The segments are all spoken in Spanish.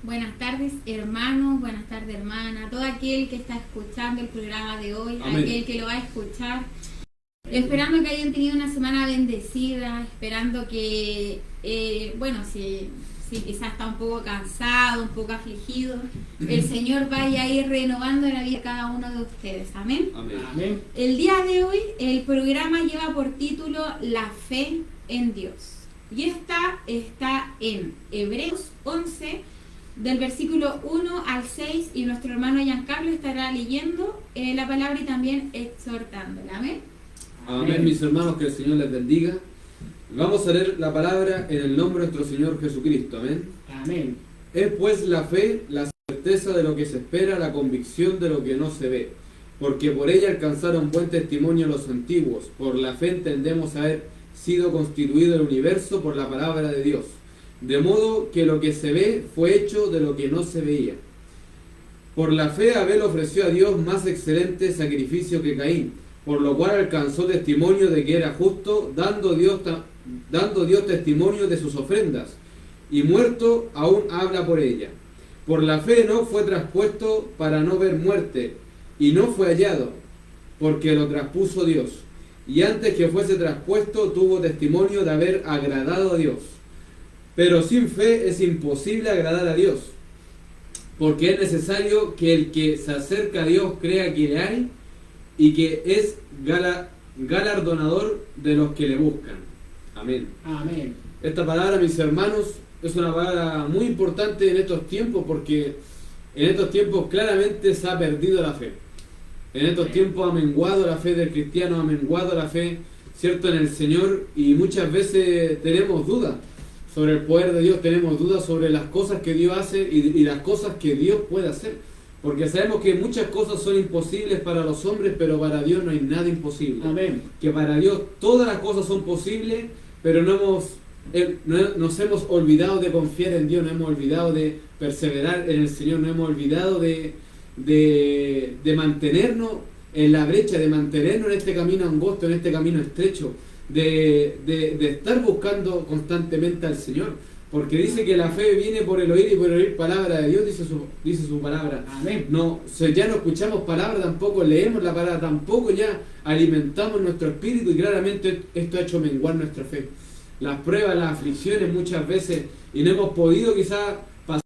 Buenas tardes, hermanos, buenas tardes, hermanas, todo aquel que está escuchando el programa de hoy, Amén. aquel que lo va a escuchar, esperando que hayan tenido una semana bendecida, esperando que, si quizás está un poco cansado, un poco afligido, el Señor vaya a ir renovando la vida de cada uno de ustedes. Amén. Amén. Amén. El día de hoy el programa lleva por título La fe en Dios. Y esta está en Hebreos 11, del versículo 1 al 6, y nuestro hermano Giancarlo estará leyendo la palabra y también exhortándola. Amén. Amén, mis hermanos, que el Señor les bendiga. Vamos a leer la palabra en el nombre de nuestro Señor Jesucristo. Amén. Amén. Es pues la fe, la certeza de lo que se espera, la convicción de lo que no se ve. Porque por ella alcanzaron buen testimonio los antiguos. Por la fe entendemos haber sido constituido el universo por la palabra de Dios. De modo que lo que se ve fue hecho de lo que no se veía. Por la fe Abel ofreció a Dios más excelente sacrificio que Caín, por lo cual alcanzó testimonio de que era justo, dando Dios testimonio de sus ofrendas, y muerto aún habla por ella. Por la fe Enoc fue traspuesto para no ver muerte, y no fue hallado, porque lo traspuso Dios. Y antes que fuese traspuesto tuvo testimonio de haber agradado a Dios. Pero sin fe es imposible agradar a Dios, porque es necesario que el que se acerca a Dios crea que le hay y que es galardonador de los que le buscan. Amén. Amén. Esta palabra, mis hermanos, es una palabra muy importante en estos tiempos, porque en estos tiempos claramente se ha perdido la fe. En estos tiempos ha menguado la fe del cristiano, ha menguado la fe, ¿cierto?, en el Señor, y muchas veces tenemos dudas sobre el poder de Dios, tenemos dudas sobre las cosas que Dios hace y las cosas que Dios puede hacer. Porque sabemos que muchas cosas son imposibles para los hombres, pero para Dios no hay nada imposible. Amén. Que para Dios todas las cosas son posibles, pero nos hemos olvidado de confiar en Dios, nos hemos olvidado de perseverar en el Señor, nos hemos olvidado de mantenernos en la brecha, de mantenernos en este camino angosto, en este camino estrecho, de estar buscando constantemente al Señor. Porque dice que la fe viene por el oír y por el oír palabra de Dios, dice su palabra. Amén. Ya no escuchamos palabra, tampoco leemos la palabra, tampoco ya alimentamos nuestro espíritu, y claramente esto ha hecho menguar nuestra fe. Las pruebas, las aflicciones muchas veces, y no hemos podido quizás pasar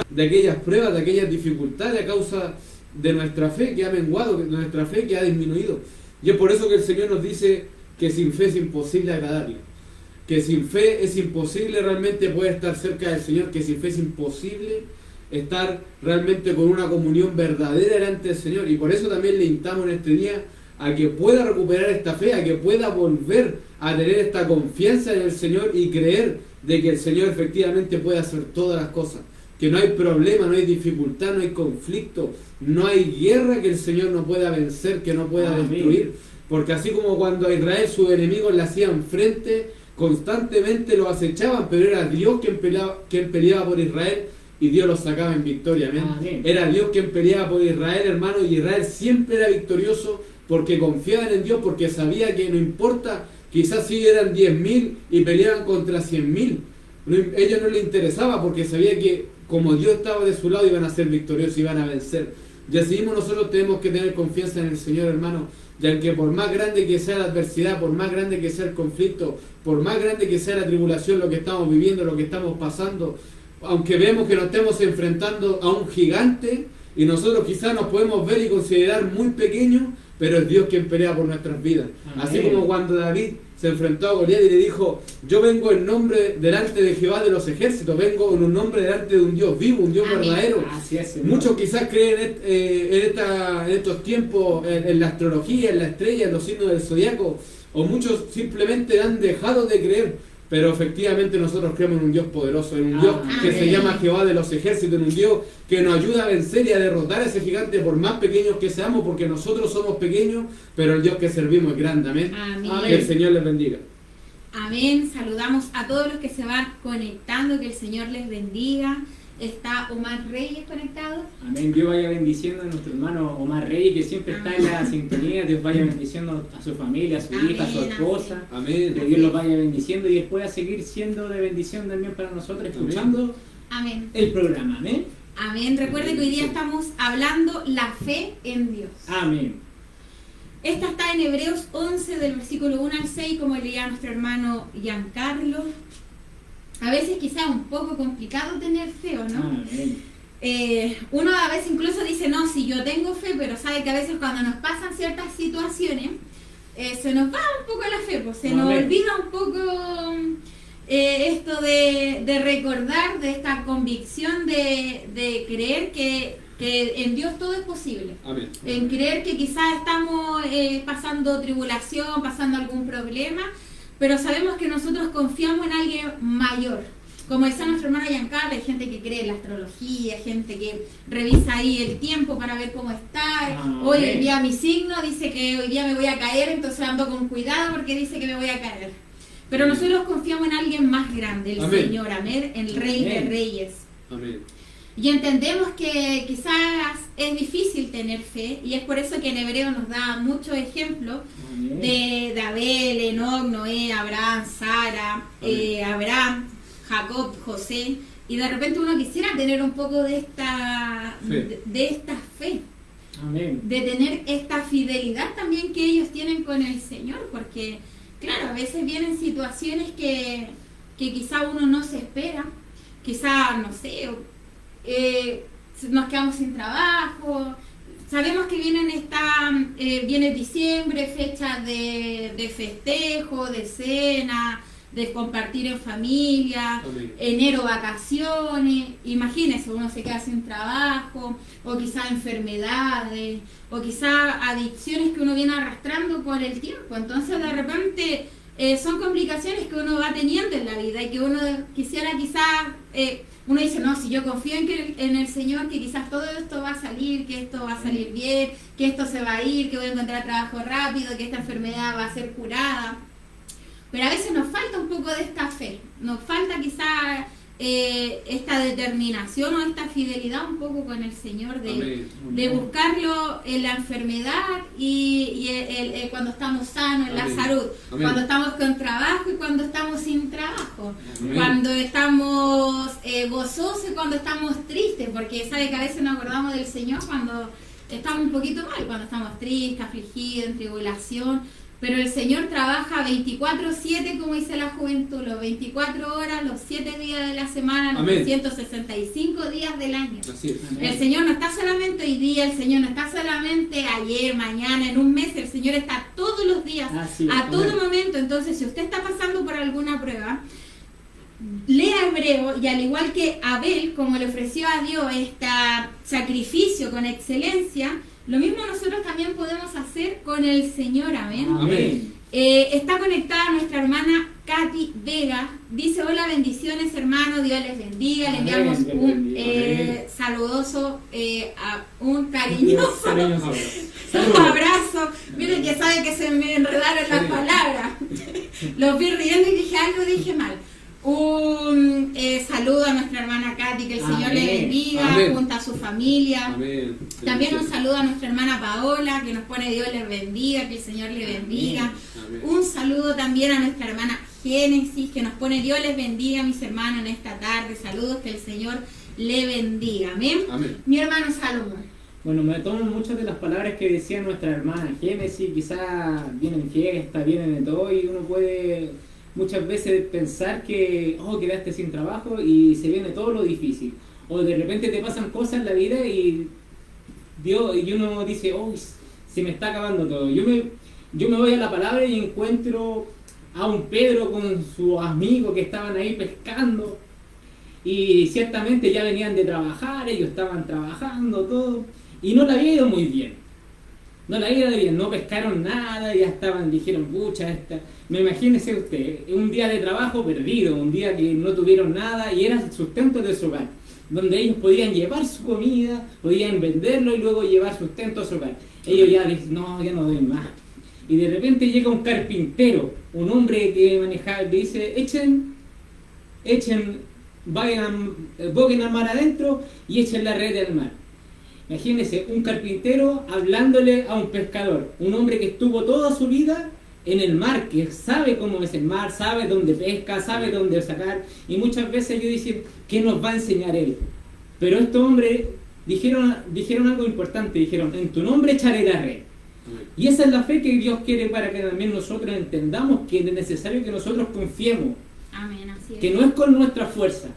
de aquellas pruebas, de aquellas dificultades a causa de nuestra fe que ha menguado, de nuestra fe que ha disminuido. Y es por eso que el Señor nos dice que sin fe es imposible agradarle. Que sin fe es imposible realmente poder estar cerca del Señor, que sin fe es imposible estar realmente con una comunión verdadera delante del Señor. Y por eso también le instamos en este día a que pueda recuperar esta fe, a que pueda volver a tener esta confianza en el Señor y creer de que el Señor efectivamente puede hacer todas las cosas. Que no hay problema, no hay dificultad, no hay conflicto, no hay guerra que el Señor no pueda vencer, que no pueda destruir. Porque así como cuando a Israel sus enemigos le hacían frente, constantemente lo acechaban, pero era Dios quien peleaba por Israel, y Dios los sacaba en victoria. Amén. Amén. Era Dios quien peleaba por Israel, hermano, y Israel siempre era victorioso porque confiaban en Dios, porque sabía que no importa, quizás si eran 10.000 y peleaban contra 100.000, ellos no les interesaba, porque sabía que como Dios estaba de su lado iban a ser victoriosos, iban a vencer. Y así mismo nosotros tenemos que tener confianza en el Señor, hermano, ya que por más grande que sea la adversidad, por más grande que sea el conflicto, por más grande que sea la tribulación, lo que estamos viviendo, lo que estamos pasando, aunque vemos que nos estemos enfrentando a un gigante, y nosotros quizás nos podemos ver y considerar muy pequeños, pero es Dios quien pelea por nuestras vidas. Amén. Así como cuando David se enfrentó a Goliat y le dijo: yo vengo en nombre delante de Jehová de los ejércitos, vengo en un nombre delante de un Dios vivo, un Dios Amén. verdadero. Así es, Señor. Muchos quizás creen en estos tiempos en la astrología, en la estrella, en los signos del zodiaco, o muchos simplemente han dejado de creer. Pero efectivamente nosotros creemos en un Dios poderoso, en un Dios que se llama Jehová de los ejércitos, en un Dios que nos ayuda a vencer y a derrotar a ese gigante, por más pequeños que seamos, porque nosotros somos pequeños, pero el Dios que servimos es grande. Amén. Amén. Que el Señor les bendiga. Amén. Saludamos a todos los que se van conectando, que el Señor les bendiga. Está Omar Reyes conectado. Amén. Dios vaya bendiciendo a nuestro hermano Omar Reyes, que siempre está en la sintonía. Dios vaya bendiciendo a su familia, a su hija, a su esposa. Amén. Que Dios los vaya bendiciendo y después a seguir siendo de bendición también para nosotros, escuchando Amén. el programa. Amén. Amén. Recuerde que hoy día estamos hablando la fe en Dios. Amén. Esta está en Hebreos 11 del versículo 1 al 6, como leía nuestro hermano Giancarlo. A veces quizás un poco complicado tener fe, ¿o no? Amén. Uno a veces incluso dice, no, si yo tengo fe, pero sabe que a veces cuando nos pasan ciertas situaciones, se nos va un poco la fe, pues, se nos olvida un poco esto de recordar, de esta convicción de creer que en Dios todo es posible. Amén. En creer que quizás estamos pasando tribulación, pasando algún problema, pero sabemos que nosotros confiamos en alguien mayor. Como decía nuestro hermano Giancarlo, hay gente que cree en la astrología, gente que revisa ahí el tiempo para ver cómo está. Hoy el día mi signo dice que hoy día me voy a caer, entonces ando con cuidado porque dice que me voy a caer. Pero nosotros confiamos en alguien más grande, el Amén. Señor, amén, el Rey de Reyes. Amén. Y entendemos que quizás es difícil tener fe, y es por eso que en Hebreo nos da muchos ejemplos de Abel, Enoc, Noé, Abraham, Sara, Abraham, Jacob, José, y de repente uno quisiera tener un poco de esta fe, Amén. de tener esta fidelidad también que ellos tienen con el Señor, porque claro, a veces vienen situaciones que quizá uno no se espera, quizá, no sé, nos quedamos sin trabajo, sabemos que viene diciembre, fechas de festejo, de cena, de compartir en familia, Amén. enero vacaciones, imagínense, uno se queda sin trabajo, o quizá enfermedades, o quizá adicciones que uno viene arrastrando por el tiempo. Entonces de repente son complicaciones que uno va teniendo en la vida y que uno quisiera quizás, uno dice, no, si yo confío en el Señor, que quizás todo esto va a salir, que esto va a salir bien, que esto se va a ir, que voy a encontrar trabajo rápido, que esta enfermedad va a ser curada. Pero a veces nos falta un poco de esta fe, nos falta quizás esta determinación o esta fidelidad un poco con el Señor de buscarlo en la enfermedad y cuando estamos sanos, en la salud, cuando estamos con trabajo y cuando estamos sin trabajo, cuando estamos gozosos y cuando estamos tristes, porque sabe que a veces nos acordamos del Señor cuando estamos un poquito mal, cuando estamos tristes, afligidos, en tribulación. Pero el Señor trabaja 24/7, como dice la juventud, los 24 horas, los 7 días de la semana, los 365 días del año. Así es. El Señor no está solamente hoy día, el Señor no está solamente ayer, mañana, en un mes, el Señor está todos los días, a todo momento. Entonces, si usted está pasando por alguna prueba, lea Hebreo, y al igual que Abel, como le ofreció a Dios este sacrificio con excelencia, lo mismo nosotros también podemos hacer con el Señor, amén. Amén. Está conectada nuestra hermana Katy Vega, dice, hola, bendiciones hermano, Dios les bendiga, le enviamos un saludoso, un cariñoso abrazo. Miren que sabe que se me enredaron las palabras, los vi riendo y dije algo, dije mal. Un saludo a nuestra hermana Katy, que el Señor le bendiga, junto a su familia. Amén. También un saludo a nuestra hermana Paola, que nos pone Dios les bendiga, que el Señor le bendiga. Amén. Un saludo también a nuestra hermana Génesis, que nos pone Dios les bendiga, mis hermanos, en esta tarde. Saludos, que el Señor le bendiga. Amén. Amén. Mi hermano Salomón. Bueno, me tomo muchas de las palabras que decía nuestra hermana Génesis, quizás vienen fiestas, vienen de todo, y uno puede muchas veces pensar que quedaste sin trabajo y se viene todo lo difícil, o de repente te pasan cosas en la vida y uno dice, se me está acabando todo. Yo me voy a la palabra y encuentro a un Pedro con sus amigos que estaban ahí pescando, y ciertamente ya venían de trabajar, ellos estaban trabajando todo, y no le había ido muy bien. No pescaron nada, ya dijeron, pucha, me imagínese usted, un día de trabajo perdido, un día que no tuvieron nada y era el sustento de su hogar, donde ellos podían llevar su comida, podían venderlo y luego llevar sustento a su hogar. Ellos ya dicen, ya no doy más. Y de repente llega un carpintero, un hombre que manejaba, dice, boquen al mar adentro y echen la red al mar. Imagínense, un carpintero hablándole a un pescador, un hombre que estuvo toda su vida en el mar, que sabe cómo es el mar, sabe dónde pesca, sabe dónde sacar, y muchas veces ellos dicen, ¿qué nos va a enseñar él? Pero estos hombres dijeron algo importante, dijeron, en tu nombre echaré la red. Y esa es la fe que Dios quiere para que también nosotros entendamos que es necesario que nosotros confiemos. Amén, así es. Que no es con nuestra fuerza.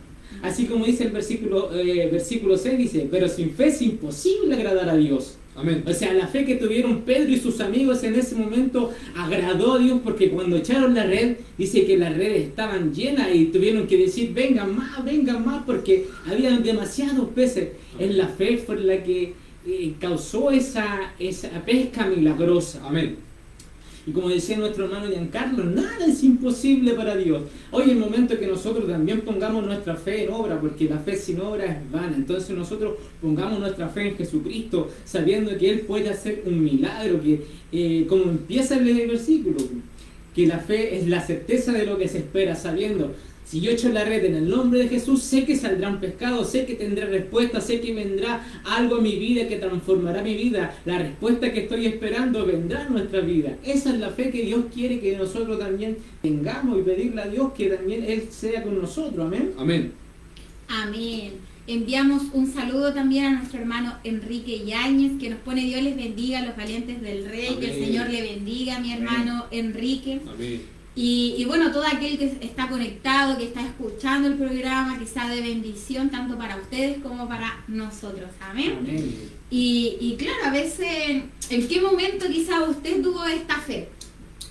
Así como dice el versículo 6, dice, pero sin fe es imposible agradar a Dios. Amén. O sea, la fe que tuvieron Pedro y sus amigos en ese momento agradó a Dios, porque cuando echaron la red, dice que las redes estaban llenas y tuvieron que decir, vengan más, porque habían demasiados peces. En la fe fue la que causó esa pesca milagrosa. Amén. Y como decía nuestro hermano Giancarlo, nada es imposible para Dios. Hoy es el momento que nosotros también pongamos nuestra fe en obra, porque la fe sin obra es vana. Entonces nosotros pongamos nuestra fe en Jesucristo, sabiendo que Él puede hacer un milagro, que como empieza el versículo, que la fe es la certeza de lo que se espera, sabiendo, si yo echo la red en el nombre de Jesús, sé que saldrán pescados, sé que tendré respuesta, sé que vendrá algo a mi vida que transformará mi vida. La respuesta que estoy esperando vendrá en nuestra vida. Esa es la fe que Dios quiere que nosotros también tengamos, y pedirle a Dios que también Él sea con nosotros. Amén. Amén. Amén. Enviamos un saludo también a nuestro hermano Enrique Yáñez, que nos pone Dios les bendiga a los valientes del Rey. Amén. Que el Señor le bendiga a mi hermano Enrique. Amén. Y bueno, todo aquel que está conectado, que está escuchando el programa, que sea de bendición tanto para ustedes como para nosotros. Amén. Amén. Y claro, a veces, ¿en qué momento quizá usted tuvo esta fe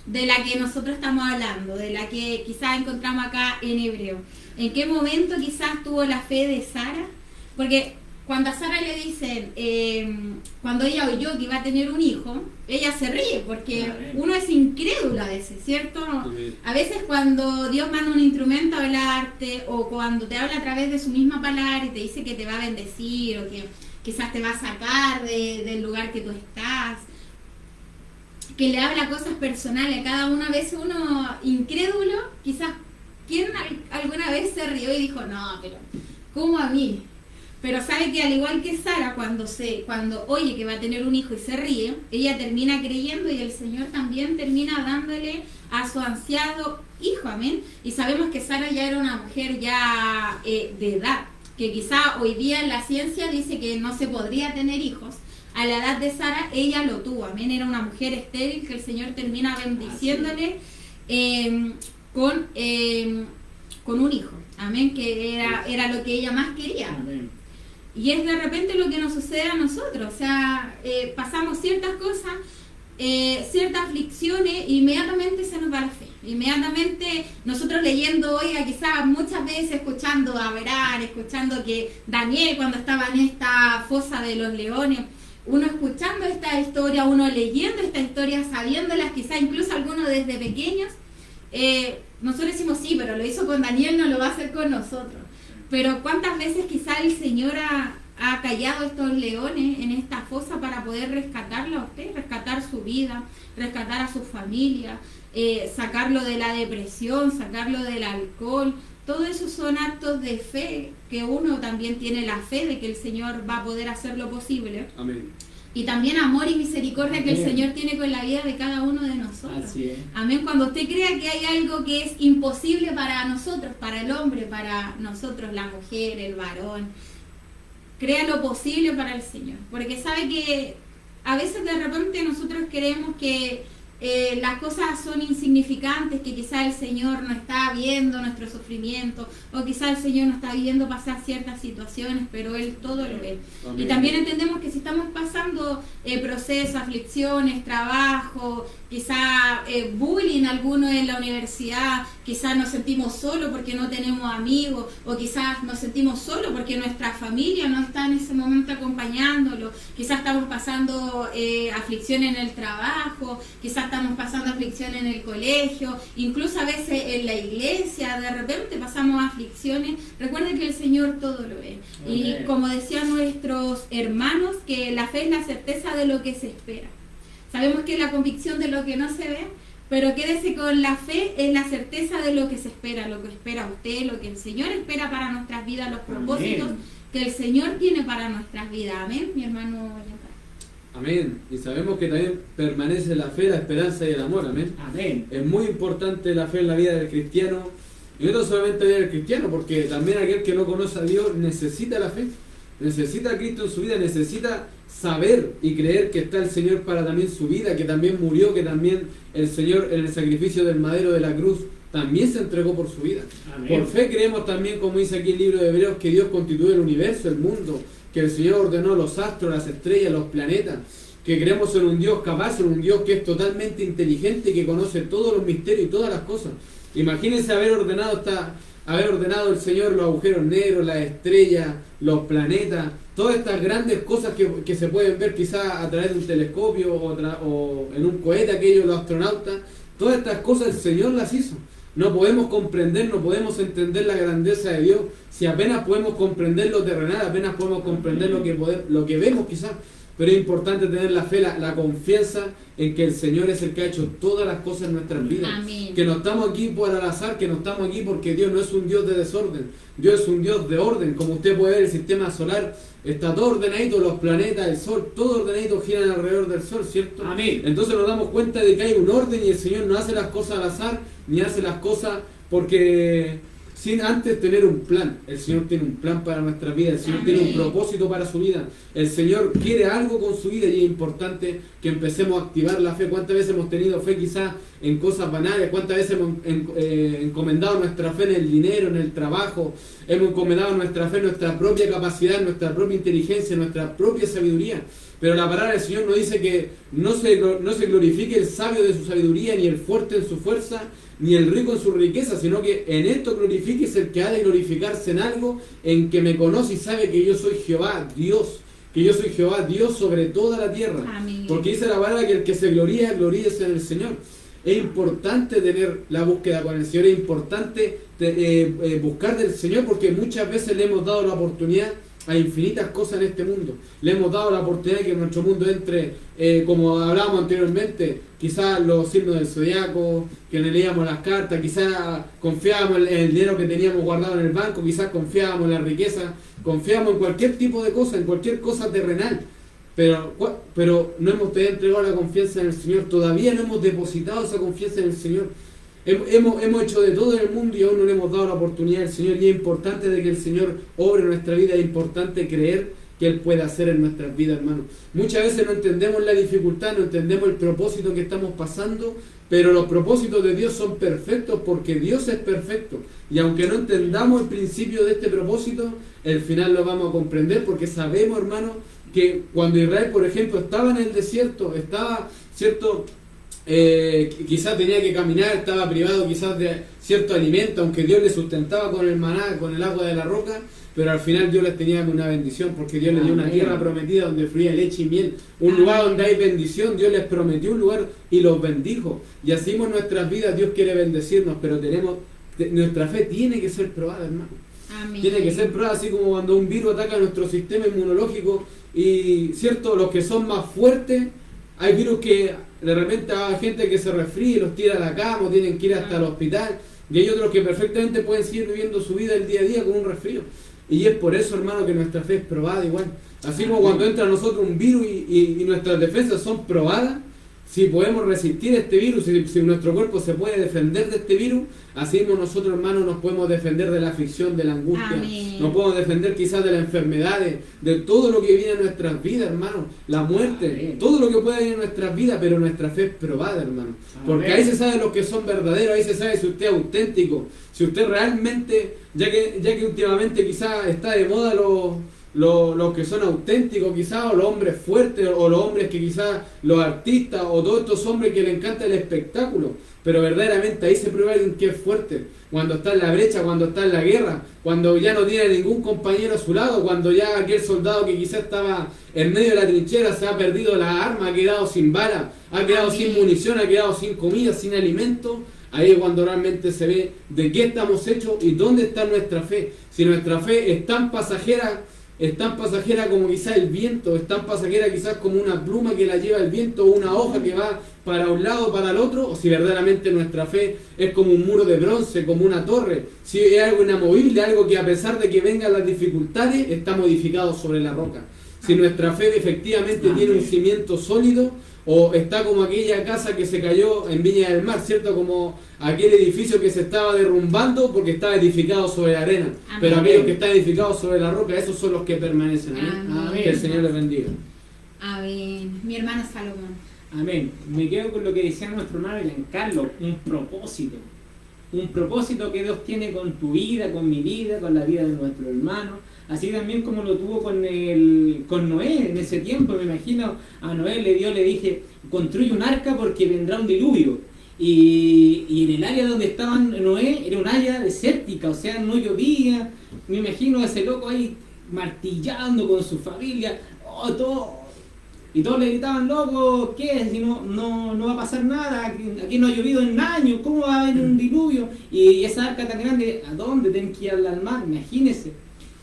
de la que nosotros estamos hablando, de la que quizás encontramos acá en Hebreo? ¿En qué momento quizás tuvo la fe de Sara? Porque cuando a Sara le dicen, cuando ella oyó que iba a tener un hijo, ella se ríe, porque uno es incrédulo a veces, ¿cierto? Amén. A veces cuando Dios manda un instrumento a hablarte, o cuando te habla a través de su misma palabra y te dice que te va a bendecir, o que quizás te va a sacar del lugar que tú estás, que le habla cosas personales a cada uno, a veces uno incrédulo, quizás, ¿quién alguna vez se rió y dijo, no, pero ¿cómo a mí? Pero sabe que al igual que Sara, cuando oye que va a tener un hijo y se ríe, ella termina creyendo, y el Señor también termina dándole a su ansiado hijo, amén. Y sabemos que Sara ya era una mujer ya de edad, que quizá hoy día en la ciencia dice que no se podría tener hijos. A la edad de Sara ella lo tuvo, amén. Era una mujer estéril que el Señor termina bendiciéndole con un hijo, amén, que era lo que ella más quería. Amén. Y es de repente lo que nos sucede a nosotros, o sea, pasamos ciertas cosas, ciertas aflicciones, e inmediatamente se nos va la fe. Inmediatamente nosotros leyendo hoy, quizás muchas veces escuchando a Abraham, escuchando que Daniel cuando estaba en esta fosa de los leones, uno escuchando esta historia, uno leyendo esta historia, sabiéndolas, quizás incluso algunos desde pequeños, nosotros decimos sí, pero lo hizo con Daniel, no lo va a hacer con nosotros. Pero ¿cuántas veces quizá el Señor ha callado estos leones en esta fosa para poder rescatarlo a usted, rescatar su vida, rescatar a su familia, sacarlo de la depresión, sacarlo del alcohol? Todo eso son actos de fe, que uno también tiene la fe de que el Señor va a poder hacer lo posible. Amén. Y también amor y misericordia que el Amén. Señor tiene con la vida de cada uno de nosotros. Así es. Amén. Cuando usted crea que hay algo que es imposible para nosotros, para el hombre, para nosotros, la mujer, el varón, crea lo posible para el Señor. Porque sabe que a veces de repente nosotros creemos que las cosas son insignificantes, que quizá el Señor no está viendo nuestro sufrimiento, o quizá el Señor no está viendo pasar ciertas situaciones, pero Él todo lo ve. Amén. Y también entendemos que si estamos pasando procesos, aflicciones, trabajo, quizá bullying alguno en la universidad, quizás nos sentimos solos porque no tenemos amigos, o quizás nos sentimos solos porque nuestra familia no está en ese momento acompañándolo, quizás estamos pasando aflicción en el trabajo, quizás estamos pasando aflicción en el colegio, incluso a veces en la iglesia, de repente pasamos aflicciones. Recuerden que el Señor todo lo ve. Amén. Y como decían nuestros hermanos, que la fe es la certeza de lo que se espera. Sabemos que es la convicción de lo que no se ve, pero quédese con la fe, es la certeza de lo que se espera, lo que espera usted, lo que el Señor espera para nuestras vidas, los propósitos Amén. que el Señor tiene para nuestras vidas. Amén, mi hermano Giancarlo. Amén. Y sabemos que también permanece la fe, la esperanza y el amor. Amén. Amén. Es muy importante la fe en la vida del cristiano. Y no solamente la vida del cristiano, porque también aquel que no conoce a Dios necesita la fe. Necesita a Cristo en su vida, necesita saber y creer que está el Señor para también su vida, que también murió, que también el Señor en el sacrificio del madero de la cruz también se entregó por su vida. Amén. Por fe creemos también, como dice aquí el libro de Hebreos, que Dios constituye el universo, el mundo, que el Señor ordenó los astros, las estrellas, los planetas, que creemos en un Dios capaz, en un Dios que es totalmente inteligente y que conoce todos los misterios y todas las cosas. Imagínense haber ordenado el Señor los agujeros negros, las estrellas, los planetas, todas estas grandes cosas que se pueden ver quizás a través de un telescopio o en un cohete, aquellos los astronautas. Todas estas cosas el Señor las hizo. No podemos comprender, no podemos entender la grandeza de Dios si apenas podemos comprender lo terrenal, apenas podemos comprender lo que vemos quizás. Pero es importante tener la fe, la confianza en que el Señor es el que ha hecho todas las cosas en nuestras vidas. Amén. Que no estamos aquí por al azar, que no estamos aquí porque Dios no es un Dios de desorden. Dios es un Dios de orden. Como usted puede ver, el sistema solar está todo ordenadito, los planetas, el sol, todo ordenadito, giran alrededor del sol, ¿cierto? Amén. Entonces nos damos cuenta de que hay un orden y el Señor no hace las cosas al azar, ni hace las cosas porque sin antes tener un plan. El Señor tiene un plan para nuestra vida, el Señor Amén. tiene un propósito para su vida, el Señor quiere algo con su vida y es importante que empecemos a activar la fe. ¿Cuántas veces hemos tenido fe quizás en cosas banales? ¿Cuántas veces hemos encomendado nuestra fe en el dinero, en el trabajo? Hemos encomendado nuestra fe en nuestra propia capacidad, en nuestra propia inteligencia, en nuestra propia sabiduría. Pero la palabra del Señor nos dice que no se glorifique el sabio de su sabiduría, ni el fuerte en su fuerza, ni el rico en su riqueza, sino que en esto glorifíquese el que ha de glorificarse en algo, en que me conoce y sabe que yo soy Jehová, Dios, que yo soy Jehová, Dios sobre toda la tierra. Amén. Porque dice la palabra que el que se gloríe, gloríese en el Señor. Es importante tener la búsqueda con el Señor, es importante buscar del Señor, porque muchas veces le hemos dado la oportunidad a infinitas cosas en este mundo. Le hemos dado la oportunidad de que en nuestro mundo entre, como hablábamos anteriormente, quizás los signos del zodiaco, que le leíamos las cartas, quizás confiábamos en el dinero que teníamos guardado en el banco, quizás confiábamos en la riqueza, confiábamos en cualquier tipo de cosa, en cualquier cosa terrenal. Pero no hemos entregado la confianza en el Señor, todavía no hemos depositado esa confianza en el Señor. Hemos hecho de todo en el mundo y aún no le hemos dado la oportunidad al Señor, y es importante de que el Señor obre en nuestra vida, es importante creer que Él puede hacer en nuestras vidas, hermano. Muchas veces no entendemos la dificultad, no entendemos el propósito que estamos pasando, pero los propósitos de Dios son perfectos porque Dios es perfecto, y aunque no entendamos el principio de este propósito, el final lo vamos a comprender, porque sabemos, hermano, que cuando Israel, por ejemplo, estaba en el desierto, estaba, ¿cierto?, quizás tenía que caminar, estaba privado quizás de cierto alimento, aunque Dios le sustentaba con el maná, con el agua de la roca, pero al final Dios les tenía una bendición, porque Dios les dio una tierra prometida donde fluía leche y miel, un lugar donde hay bendición. Dios les prometió un lugar y los bendijo, y así en nuestras vidas Dios quiere bendecirnos, pero nuestra fe tiene que ser probada, hermano. Amén. Tiene que ser probada, así como cuando un virus ataca nuestro sistema inmunológico, y cierto, los que son más fuertes, hay virus que de repente hay gente que se resfría y los tira a la cama o tienen que ir hasta el hospital, y hay otros que perfectamente pueden seguir viviendo su vida el día a día con un resfrío. Y es por eso, hermano, que nuestra fe es probada igual. Así como cuando entra a nosotros un virus y nuestras defensas son probadas, si podemos resistir este virus, si nuestro cuerpo se puede defender de este virus, así mismo nosotros, hermanos, nos podemos defender de la aflicción, de la angustia. Amén. Nos podemos defender quizás de las enfermedades, de todo lo que viene en nuestras vidas, hermano, la muerte, Amén. todo lo que puede venir en nuestras vidas, pero nuestra fe es probada, hermano. Porque Amén. ahí se sabe los que son verdaderos, ahí se sabe si usted es auténtico, si usted realmente, ya que últimamente quizás está de moda los que son auténticos quizás, o los hombres fuertes, o los hombres que quizás, los artistas, o todos estos hombres que les encanta el espectáculo, pero verdaderamente ahí se prueba alguien que es fuerte, cuando está en la brecha, cuando está en la guerra, cuando ya no tiene ningún compañero a su lado, cuando ya aquel soldado que quizás estaba en medio de la trinchera se ha perdido la arma, ha quedado sin bala, ha quedado Amén. sin munición, ha quedado sin comida, sin alimento. Ahí es cuando realmente se ve de qué estamos hechos y dónde está nuestra fe. Si nuestra fe es tan pasajera como quizás el viento, es tan pasajera quizás como una pluma que la lleva el viento, o una hoja que va para un lado o para el otro, o si verdaderamente nuestra fe es como un muro de bronce, como una torre, si es algo inamovible, algo que a pesar de que vengan las dificultades, está modificado sobre la roca. si nuestra fe efectivamente Amén. tiene un cimiento sólido, o está como aquella casa que se cayó en Viña del Mar, ¿cierto? Como aquel edificio que se estaba derrumbando porque estaba edificado sobre la arena. Amén. Pero aquellos que están edificados sobre la roca, esos son los que permanecen. Amén. Amén. Que el Señor les bendiga. Amén. Mi hermano Salomón. Amén. Me quedo con lo que decía nuestro hermano Giancarlo, un propósito. Un propósito que Dios tiene con tu vida, con mi vida, con la vida de nuestro hermano. Así también como lo tuvo con Noé en ese tiempo. Me imagino a Noé le dije, construye un arca porque vendrá un diluvio. Y en el área donde estaba Noé era un área desértica, o sea, no llovía. Me imagino a ese loco ahí martillando con su familia, y todos le gritaban, loco, ¿qué? Si no va a pasar nada, aquí no ha llovido en años, ¿cómo va a haber un diluvio? Y esa arca tan grande, ¿a dónde? Tienen que ir al mar, imagínense.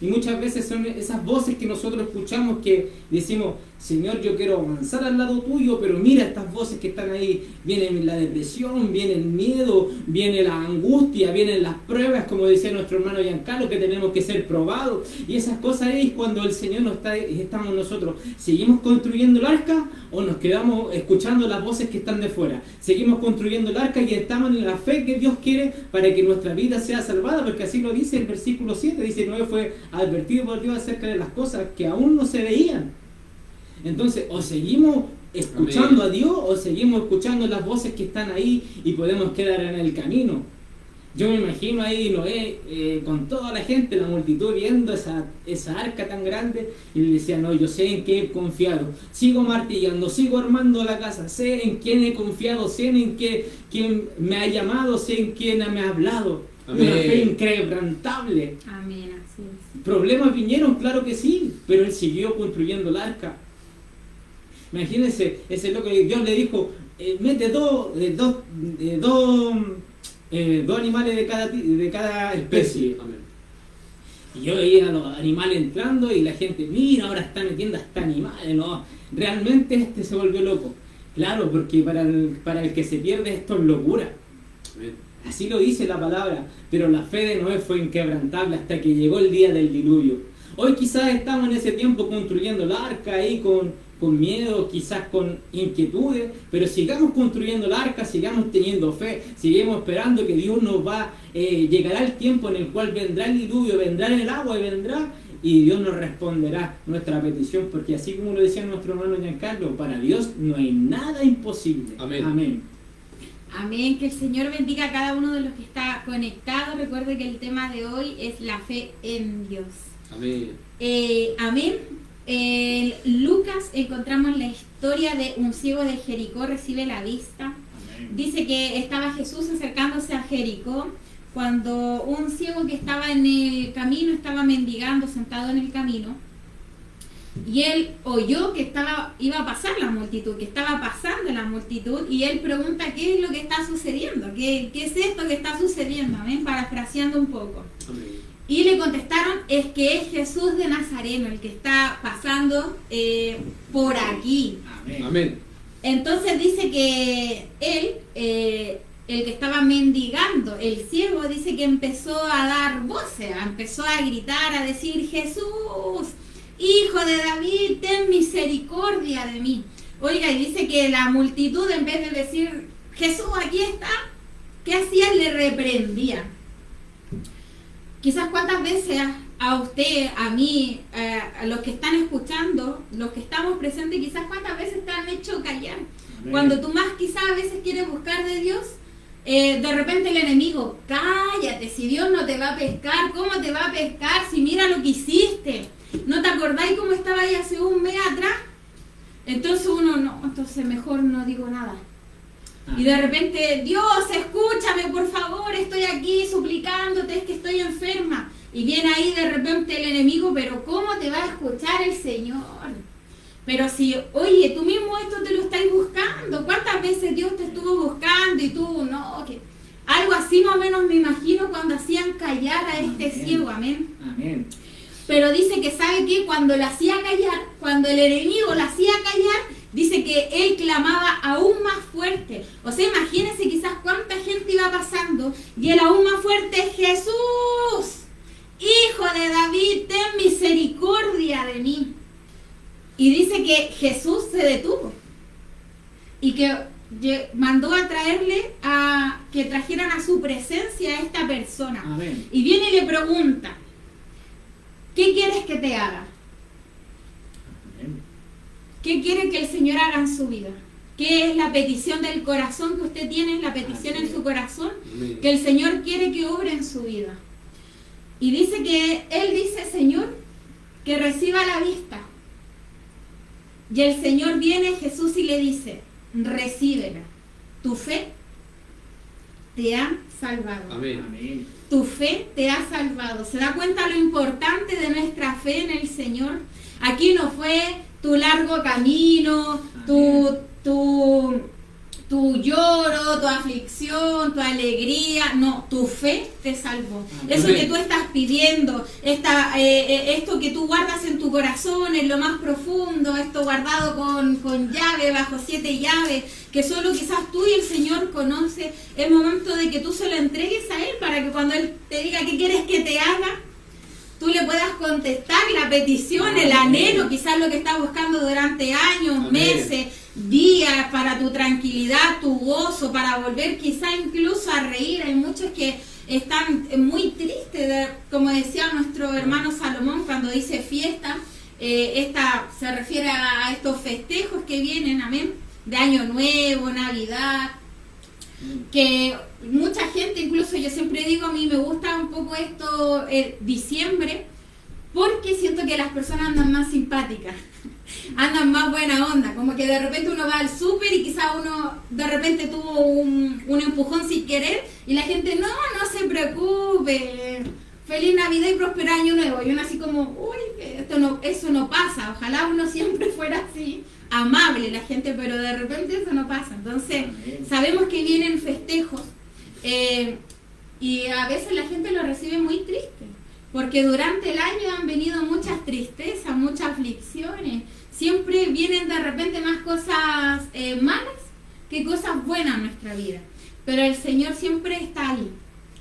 Y muchas veces son esas voces que nosotros escuchamos que decimos, Señor, yo quiero avanzar al lado tuyo, pero mira estas voces que están ahí. Viene la depresión, viene el miedo, viene la angustia, vienen las pruebas, como decía nuestro hermano Giancarlo, que tenemos que ser probados. Y esas cosas es cuando el Señor estamos nosotros. ¿Seguimos construyendo el arca o nos quedamos escuchando las voces que están de fuera? Seguimos construyendo el arca y estamos en la fe que Dios quiere para que nuestra vida sea salvada, porque así lo dice el versículo 7, dice, Noé fue advertido por Dios acerca de las cosas que aún no se veían. Entonces, o seguimos escuchando a Dios o seguimos escuchando las voces que están ahí y podemos quedar en el camino. Yo me imagino ahí Noé con toda la gente, la multitud viendo esa arca tan grande, y le decía, no, yo sé en qué he confiado, sigo martillando, sigo armando la casa, sé en quién he confiado, sé en quién me ha llamado, sé en quién me ha hablado. Amén. Una fe inquebrantable. Amén, así es. ¿Problemas vinieron? Claro que sí, pero él siguió construyendo el arca. Imagínense, ese loco, Dios le dijo, mete dos animales de cada especie. Amén. Y yo veía a los animales entrando y la gente, mira, ahora está metiendo hasta animales. No, realmente se volvió loco. Claro, porque para el que se pierde esto es locura. Amén. Así lo dice la palabra, pero la fe de Noé fue inquebrantable hasta que llegó el día del diluvio. Hoy quizás estamos en ese tiempo construyendo el arca ahí con miedo, quizás con inquietudes, pero sigamos construyendo el arca, sigamos teniendo fe, sigamos esperando que Dios nos llegará el tiempo en el cual vendrá el diluvio, vendrá el agua y Dios nos responderá nuestra petición, porque así como lo decía nuestro hermano Giancarlo, para Dios no hay nada imposible. Amén. Amén. Amén, que el Señor bendiga a cada uno de los que está conectado. Recuerde que el tema de hoy es la fe en Dios. Amén. Amén. En Lucas encontramos la historia de un ciego de Jericó recibe la vista. Amén. Dice que estaba Jesús acercándose a Jericó cuando un ciego que estaba en el camino estaba mendigando sentado en el camino, y él oyó que iba a pasar la multitud, que estaba pasando la multitud, y él pregunta qué es lo que está sucediendo, qué es esto que está sucediendo, amén, parafraseando un poco. Amén. Y le contestaron, es que es Jesús de Nazareno el que está pasando por aquí. Amén. Amén. Entonces dice que él, el que estaba mendigando, el ciego, dice que empezó a dar voces, empezó a gritar, a decir, Jesús, Hijo de David, ten misericordia de mí. Oiga, y dice que la multitud, en vez de decir, Jesús, aquí está, ¿qué hacía? Le reprendía. Quizás cuántas veces a usted, a mí, a los que están escuchando, los que estamos presentes, quizás cuántas veces te han hecho callar. Amén. Cuando tú más quizás a veces quieres buscar de Dios, de repente el enemigo, cállate, si Dios no te va a pescar, ¿cómo te va a pescar? Si mira lo que hiciste, ¿no te acordáis cómo estaba ahí hace un mes atrás? Entonces uno, no, entonces mejor no digo nada. Y de repente, Dios, escúchame por favor, estoy aquí suplicándote, es que estoy enferma. Y viene ahí de repente el enemigo, pero ¿cómo te va a escuchar el Señor? Pero si, oye, tú mismo esto te lo estás buscando, ¿cuántas veces Dios te estuvo buscando y tú no? Que algo así más o menos me imagino cuando hacían callar a este ciego, amén. Amén. Pero dice que sabe que cuando la hacía callar, cuando el enemigo la hacía callar, dice que él clamaba aún más fuerte. O sea, imagínense quizás cuánta gente iba pasando y él aún más fuerte, Jesús, Hijo de David, ten misericordia de mí. Y dice que Jesús se detuvo y que mandó a traerle a que trajeran a su presencia a esta persona. Amén. Y viene y le pregunta, ¿qué quieres que te haga? Amén. ¿Qué quiere que el Señor haga en su vida? ¿Qué es la petición del corazón que usted tiene, la petición en su corazón? Amén. Que el Señor quiere que obre en su vida. Y dice que él dice, Señor, que reciba la vista. Y el Señor viene, Jesús, y le dice, recíbela. Tu fe te ha salvado. Amén. Amén. Tu fe te ha salvado. ¿Se da cuenta lo importante de nuestra fe en el Señor? Aquí no fue tu largo camino, tu lloro, tu aflicción, tu alegría. No, tu fe te salvó. Eso que tú estás pidiendo, esto que tú guardas en tu corazón, en lo más profundo, esto guardado con llave, bajo 7 llaves, que solo quizás tú y el Señor conoce, es momento de que tú se lo entregues a Él para que cuando Él te diga qué quieres que te haga, tú le puedas contestar la petición, el anhelo, quizás lo que estás buscando durante años, Amén. meses, días, para tu tranquilidad, tu gozo, para volver quizás incluso a reír. Hay muchos que están muy tristes, como decía nuestro hermano Salomón cuando dice fiesta, esta se refiere a estos festejos que vienen, amén, de Año Nuevo, Navidad, que mucha gente, incluso yo siempre digo, a mí me gusta un poco esto, diciembre, porque siento que las personas andan más simpáticas, andan más buena onda, como que de repente uno va al súper y quizás uno de repente tuvo un empujón sin querer y la gente, no se preocupe, feliz Navidad y próspero Año Nuevo, y uno así como, uy, eso no pasa, ojalá uno siempre fuera así, amable la gente, pero de repente eso no pasa. Entonces sabemos que vienen festejos y a veces la gente lo recibe muy triste, porque durante el año han venido muchas tristezas, muchas aflicciones, siempre vienen de repente más cosas malas que cosas buenas en nuestra vida, pero el Señor siempre está ahí.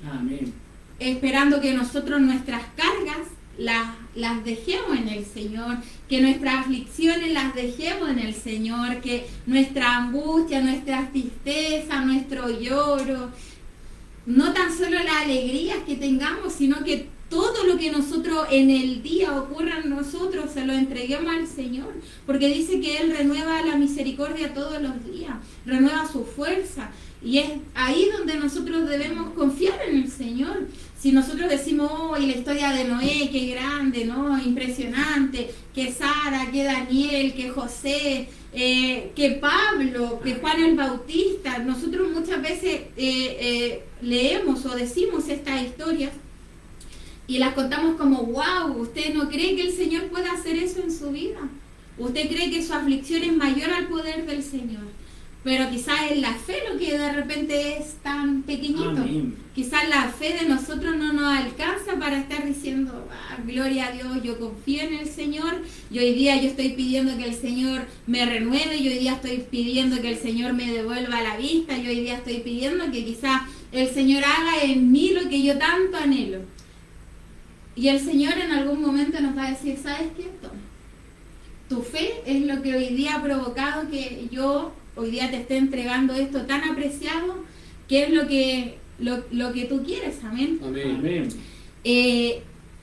Amén. Esperando que nosotros nuestras cargas las dejemos en el Señor, que nuestras aflicciones las dejemos en el Señor, que nuestra angustia, nuestra tristeza, nuestro lloro, no tan solo las alegrías que tengamos, sino que todo lo que nosotros en el día ocurra en nosotros se lo entreguemos al Señor, porque dice que Él renueva la misericordia todos los días, renueva su fuerza, y es ahí donde nosotros debemos confiar en el Señor. Si nosotros decimos, oh, y la historia de Noé, qué grande, ¿no? Impresionante, que Sara, que Daniel, que José, que Pablo, que Juan el Bautista, nosotros muchas veces leemos o decimos estas historias y las contamos como, wow, ¿usted no cree que el Señor pueda hacer eso en su vida? ¿Usted cree que su aflicción es mayor al poder del Señor? Pero quizás es la fe lo que de repente es tan pequeñito. Amén. Quizás la fe de nosotros no nos alcanza para estar diciendo, gloria a Dios, yo confío en el Señor, y hoy día yo estoy pidiendo que el Señor me renueve, y hoy día estoy pidiendo que el Señor me devuelva la vista, y hoy día estoy pidiendo que quizás el Señor haga en mí lo que yo tanto anhelo. Y el Señor en algún momento nos va a decir, ¿sabes qué? Toma. Tu fe es lo que hoy día ha provocado que yo hoy día te esté entregando esto tan apreciado, que es lo que tú quieres, amén. Amén. Amén.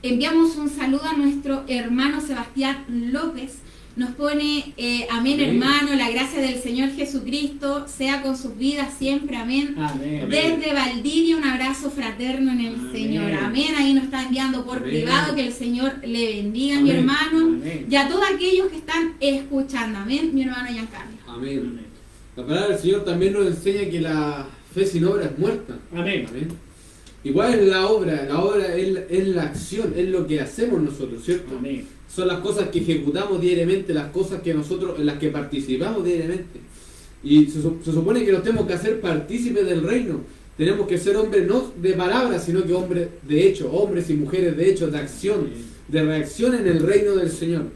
Enviamos un saludo a nuestro hermano Sebastián López. Nos pone, amén, Amén. hermano, la gracia del Señor Jesucristo sea con sus vidas siempre, amén. Amén. Desde Valdivia, un abrazo fraterno en el Amén. Señor, amén. Ahí nos está enviando por Amén. privado, que el Señor le bendiga, mi Amén. hermano, Amén. y a todos aquellos que están escuchando, amén, mi hermano Giancarlo. Amén. La palabra del Señor también nos enseña que la fe sin obra es muerta. Amén. Amén. Igual es la obra es la acción, es lo que hacemos nosotros, ¿cierto? Amén. Son las cosas que ejecutamos diariamente, las cosas que nosotros, en las que participamos diariamente. Y se supone que nos tenemos que hacer partícipes del reino. Tenemos que ser hombres no de palabras, sino que hombres de hecho, hombres y mujeres de hecho, de acción, de reacción en el reino del Señor.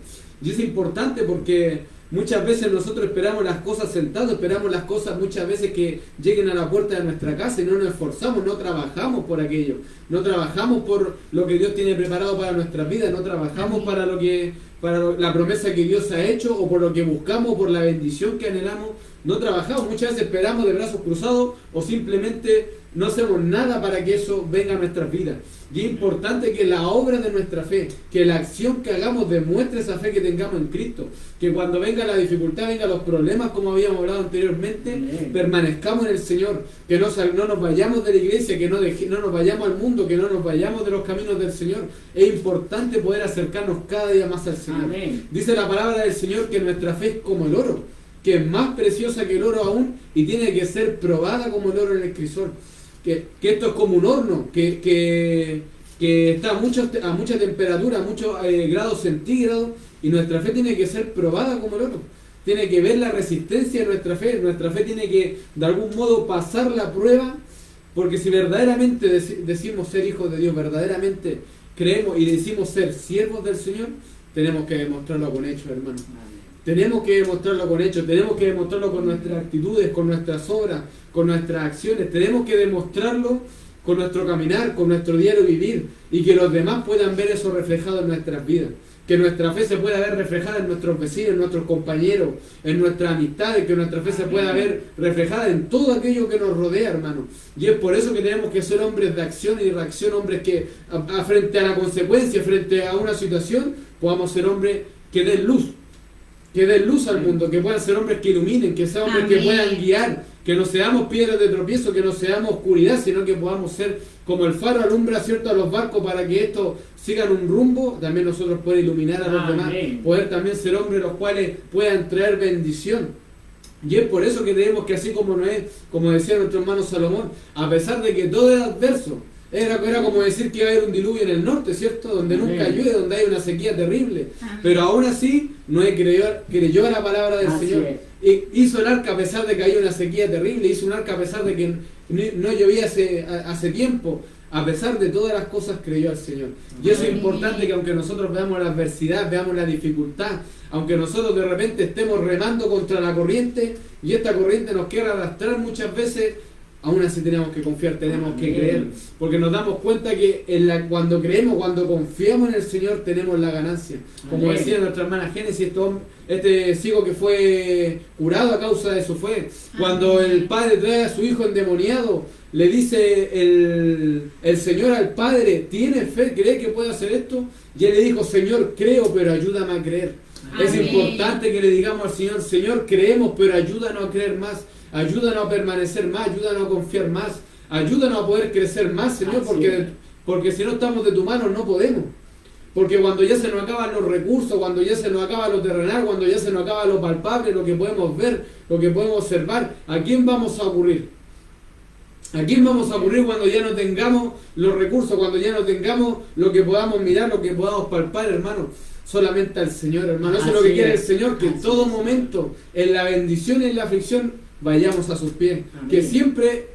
Y es importante porque muchas veces nosotros esperamos las cosas sentados, esperamos las cosas muchas veces que lleguen a la puerta de nuestra casa y no nos esforzamos, no trabajamos por aquello, no trabajamos por lo que Dios tiene preparado para nuestras vidas, no trabajamos para lo que para la promesa que Dios ha hecho, o por lo que buscamos, por la bendición que anhelamos, no trabajamos. Muchas veces esperamos de brazos cruzados, o simplemente no hacemos nada para que eso venga a nuestras vidas. Y es importante que la obra de nuestra fe, que la acción que hagamos demuestre esa fe que tengamos en Cristo. Que cuando venga la dificultad, vengan los problemas, como habíamos hablado anteriormente, permanezcamos en el Señor. Que no nos vayamos de la iglesia, que no nos vayamos al mundo, que no nos vayamos de los caminos del Señor. Es importante poder acercarnos cada día más al Señor. Amén. Dice la palabra del Señor que nuestra fe es como el oro, que es más preciosa que el oro aún, y tiene que ser probada como el oro en el crisol. Que esto es como un horno que está a mucha temperatura, a muchos grados centígrados, y nuestra fe tiene que ser probada como el oro. Tiene que ver la resistencia de nuestra fe tiene que de algún modo pasar la prueba, porque si verdaderamente decimos ser hijos de Dios, verdaderamente creemos y decimos ser siervos del Señor, tenemos que demostrarlo con hechos, hermano. Tenemos que demostrarlo con hechos, tenemos que demostrarlo con nuestras actitudes, con nuestras obras, con nuestras acciones. Tenemos que demostrarlo con nuestro caminar, con nuestro diario vivir, y que los demás puedan ver eso reflejado en nuestras vidas. Que nuestra fe se pueda ver reflejada en nuestros vecinos, en nuestros compañeros, en nuestras amistades, que nuestra fe se pueda ver reflejada en todo aquello que nos rodea, hermano. Y es por eso que tenemos que ser hombres de acción y reacción, hombres que frente a la consecuencia, frente a una situación, podamos ser hombres que den luz. Que den luz al mundo, que puedan ser hombres que iluminen, que sean hombres que puedan guiar, que no seamos piedras de tropiezo, que no seamos oscuridad, sino que podamos ser como el faro alumbra, ¿cierto?, a los barcos para que estos sigan un rumbo, también nosotros poder iluminar a los demás, poder también ser hombres los cuales puedan traer bendición. Y es por eso que tenemos que, así como Noé, como decía nuestro hermano Salomón, a pesar de que todo es adverso, era como decir que iba a haber un diluvio en el norte, ¿cierto? Donde nunca llueve, donde hay una sequía terrible. Pero aún así, Noé creyó a la palabra del Señor. Y hizo el arca a pesar de que había una sequía terrible, hizo un arca a pesar de que no llovía hace tiempo. A pesar de todas las cosas, creyó al Señor. Y eso es importante, que aunque nosotros veamos la adversidad, veamos la dificultad, aunque nosotros de repente estemos remando contra la corriente y esta corriente nos quiera arrastrar muchas veces, aún así tenemos que confiar, tenemos que creer, porque nos damos cuenta que cuando creemos, cuando confiamos en el Señor, tenemos la ganancia. Como decía nuestra hermana Génesis, este ciego que fue curado a causa de su fe, cuando el padre trae a su hijo endemoniado, le dice el Señor al padre: ¿tiene fe? ¿Cree que puede hacer esto? Y él le dijo: Señor, creo, pero ayúdame a creer. Es importante que le digamos al Señor: Señor, creemos, pero ayúdanos a creer más. Ayúdanos a permanecer más, ayúdanos a confiar más, ayúdanos a poder crecer más, Señor, porque si no estamos de tu mano no podemos. Porque cuando ya se nos acaban los recursos, cuando ya se nos acaba lo terrenal, cuando ya se nos acaba lo palpable, lo que podemos ver, lo que podemos observar, ¿a quién vamos a ocurrir? ¿A quién vamos a ocurrir cuando ya no tengamos los recursos, cuando ya no tengamos lo que podamos mirar, lo que podamos palpar, hermano? Solamente al Señor, hermano. Eso es lo que quiere el Señor, que en todo momento, en la bendición y en la aflicción, vayamos a sus pies. Que siempre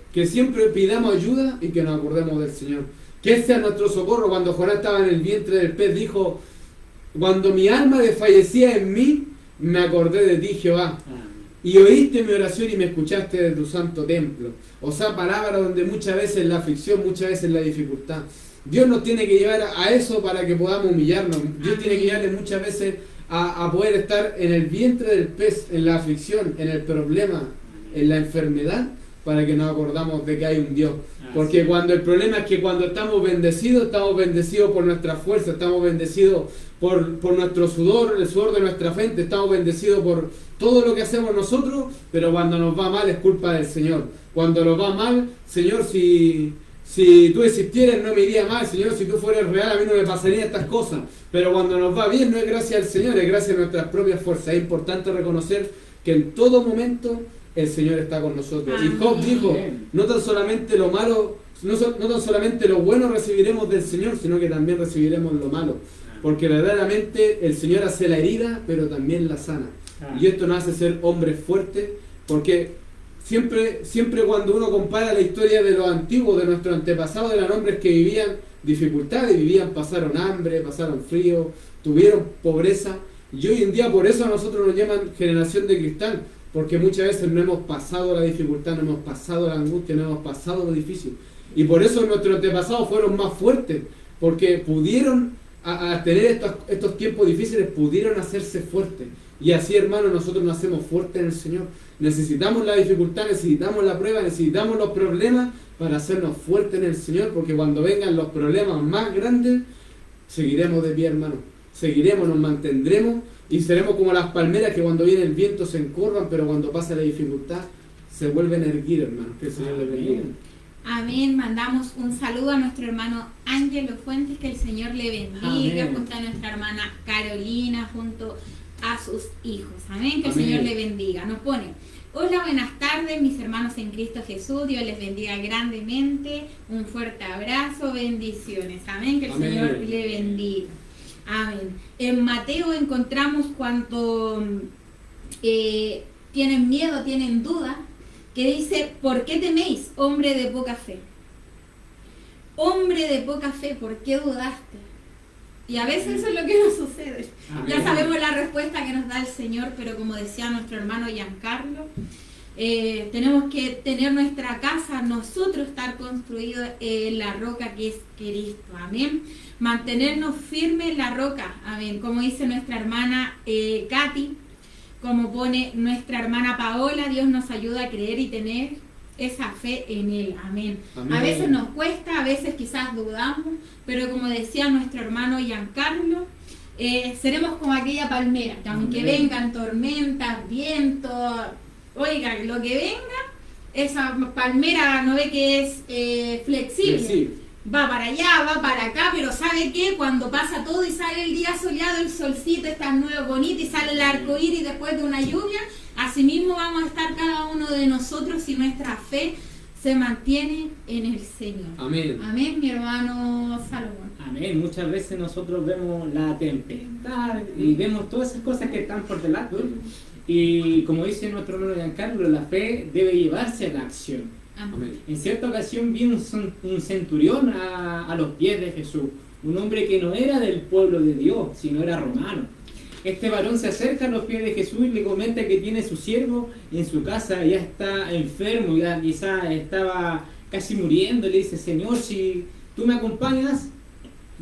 pidamos ayuda y que nos acordemos del Señor. Que ese sea nuestro socorro. Cuando Jonás estaba en el vientre del pez, dijo: cuando mi alma desfallecía en mí, me acordé de ti, Jehová, y oíste mi oración y me escuchaste de tu santo templo. O sea, palabra donde muchas veces la aflicción, muchas veces la dificultad, Dios nos tiene que llevar a eso para que podamos humillarnos. Dios tiene que llevarle muchas veces a poder estar en el vientre del pez, en la aflicción, en el problema, en la enfermedad, para que nos acordamos de que hay un Dios. Porque cuando el problema es que cuando estamos bendecidos por nuestra fuerza, estamos bendecidos por nuestro sudor, el sudor de nuestra frente, estamos bendecidos por todo lo que hacemos nosotros, pero cuando nos va mal es culpa del Señor. Cuando nos va mal, Señor, si tú existieras no me iría mal, Señor, si tú fueras real a mí no me pasarían estas cosas. Pero cuando nos va bien no es gracias al Señor, es gracias a nuestras propias fuerzas. Es importante reconocer que en todo momento el Señor está con nosotros. Y Job dijo: no tan solamente lo malo, no tan solamente lo bueno recibiremos del Señor, sino que también recibiremos lo malo. Porque verdaderamente el Señor hace la herida, pero también la sana. Y esto nos hace ser hombres fuertes, porque siempre cuando uno compara la historia de los antiguos, de nuestros antepasados, eran hombres que vivían dificultades, pasaron hambre, pasaron frío, tuvieron pobreza. Y hoy en día por eso a nosotros nos llaman generación de cristal, porque muchas veces no hemos pasado la dificultad, no hemos pasado la angustia, no hemos pasado lo difícil. Y por eso nuestros antepasados fueron más fuertes, porque pudieron a tener estos tiempos difíciles pudieron hacerse fuertes. Y así, hermanos, nosotros nos hacemos fuertes en el Señor. Necesitamos la dificultad, necesitamos la prueba, necesitamos los problemas para hacernos fuertes en el Señor, porque cuando vengan los problemas más grandes, seguiremos de pie, hermanos. Seguiremos, nos mantendremos y seremos como las palmeras que cuando viene el viento se encorvan, pero cuando pasa la dificultad se vuelven a erguir, hermanos. Que el Señor les bendiga. Amén. Mandamos un saludo a nuestro hermano Ángelo Fuentes, que el Señor le bendiga, Amén. junto a nuestra hermana Carolina, junto a sus hijos. Amén. Que el Amén. Señor le bendiga. Nos pone: hola, buenas tardes, mis hermanos en Cristo Jesús. Dios les bendiga grandemente. Un fuerte abrazo, bendiciones. Amén. Que el Amén. Señor le bendiga. Amén. En Mateo encontramos cuando tienen miedo, tienen duda, que dice: ¿por qué teméis, hombre de poca fe? Hombre de poca fe, ¿por qué dudaste? Y a veces eso es lo que nos sucede. Amén. Ya sabemos la respuesta que nos da el Señor, pero como decía nuestro hermano Giancarlo, tenemos que tener nuestra casa, nosotros estar construidos en la roca que es Cristo. Amén. Mantenernos firmes en la roca. Amén. Como dice nuestra hermana Katy, como pone nuestra hermana Paola, Dios nos ayuda a creer y tener esa fe en Él. Amén. Amén. A veces nos cuesta, a veces quizás dudamos, pero como decía nuestro hermano Giancarlo, seremos como aquella palmera, que aunque Amén. vengan tormentas, vientos, oiga, lo que venga, esa palmera no ve que es flexible. Sí. Va para allá, va para acá, pero ¿sabe qué? Cuando pasa todo y sale el día soleado, el solcito está nuevo, bonito, y sale el arco iris después de una lluvia, así mismo vamos a estar cada uno de nosotros si nuestra fe se mantiene en el Señor. Amén. Amén, mi hermano Salomón. Amén. Muchas veces nosotros vemos la tempestad y vemos todas esas cosas que están por delante. Y como dice nuestro hermano Giancarlo, la fe debe llevarse a la acción. Amén. En cierta ocasión vi un centurión a los pies de Jesús, un hombre que no era del pueblo de Dios, sino era romano. Este varón se acerca a los pies de Jesús y le comenta que tiene su siervo en su casa, ya está enfermo, ya quizá estaba casi muriendo. Le dice: Señor, si tú me acompañas,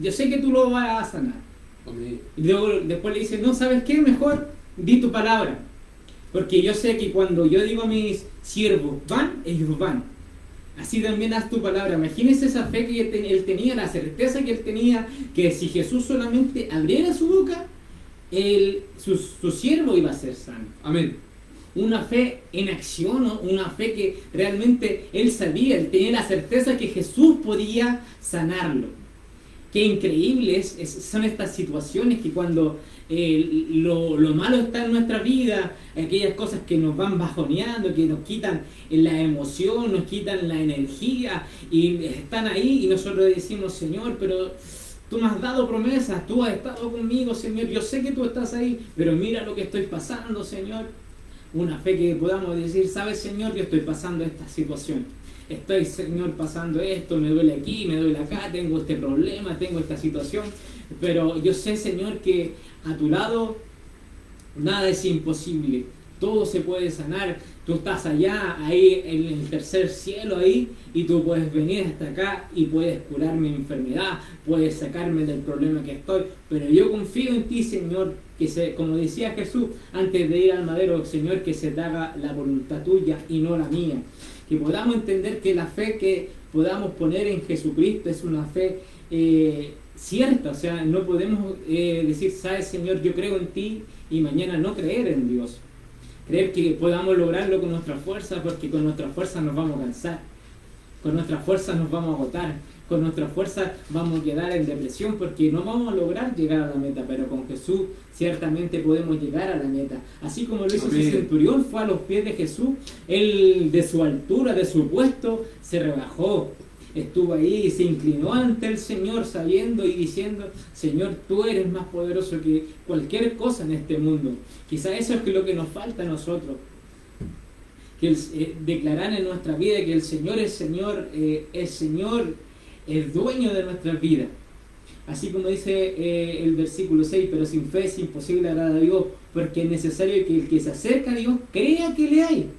yo sé que tú lo vas a sanar. Amén. Y luego después le dice: no, ¿sabes qué? Mejor di tu palabra, porque yo sé que cuando yo digo a mis siervos van, ellos van. Así también haz tu palabra. Imagínense esa fe que él tenía, la certeza que él tenía, que si Jesús solamente abriera su boca, su siervo iba a ser sano. Amén. Una fe en acción, ¿no? Una fe que realmente él sabía, él tenía la certeza que Jesús podía sanarlo. Qué increíbles son estas situaciones que cuando lo malo está en nuestra vida, aquellas cosas que nos van bajoneando, que nos quitan la emoción, nos quitan la energía y están ahí y nosotros decimos: Señor, pero tú me has dado promesas, tú has estado conmigo, Señor, yo sé que tú estás ahí, pero mira lo que estoy pasando, Señor. Una fe que podamos decir: ¿sabes, Señor? Yo estoy pasando esta situación. Estoy, Señor, pasando esto, me duele aquí, me duele acá, tengo este problema, tengo esta situación, pero yo sé, Señor, que a tu lado nada es imposible, todo se puede sanar. Tú estás allá, ahí en el tercer cielo, ahí, y tú puedes venir hasta acá y puedes curar mi enfermedad, puedes sacarme del problema que estoy, pero yo confío en ti, Señor, como decía Jesús antes de ir al madero: Señor, que se te haga la voluntad tuya y no la mía. Que podamos entender que la fe que podamos poner en Jesucristo es una fe cierta. O sea, no podemos decir: sabes, Señor, yo creo en ti, y mañana no creer en Dios. Creer que podamos lograrlo con nuestra fuerza, porque con nuestra fuerza nos vamos a cansar, con nuestra fuerza nos vamos a agotar, con nuestra fuerza vamos a quedar en depresión, porque no vamos a lograr llegar a la meta, pero con Jesús ciertamente podemos llegar a la meta. Así como lo hizo ese centurión, fue a los pies de Jesús, él de su altura, de su puesto, se rebajó, estuvo ahí y se inclinó ante el Señor, sabiendo y diciendo: Señor, tú eres más poderoso que cualquier cosa en este mundo. Quizá eso es lo que nos falta a nosotros, que declarar en nuestra vida que el Señor es Señor, el dueño de nuestras vidas. Así como dice el versículo 6: pero sin fe es imposible agradar a Dios, porque es necesario que el que se acerca a Dios crea que le hay.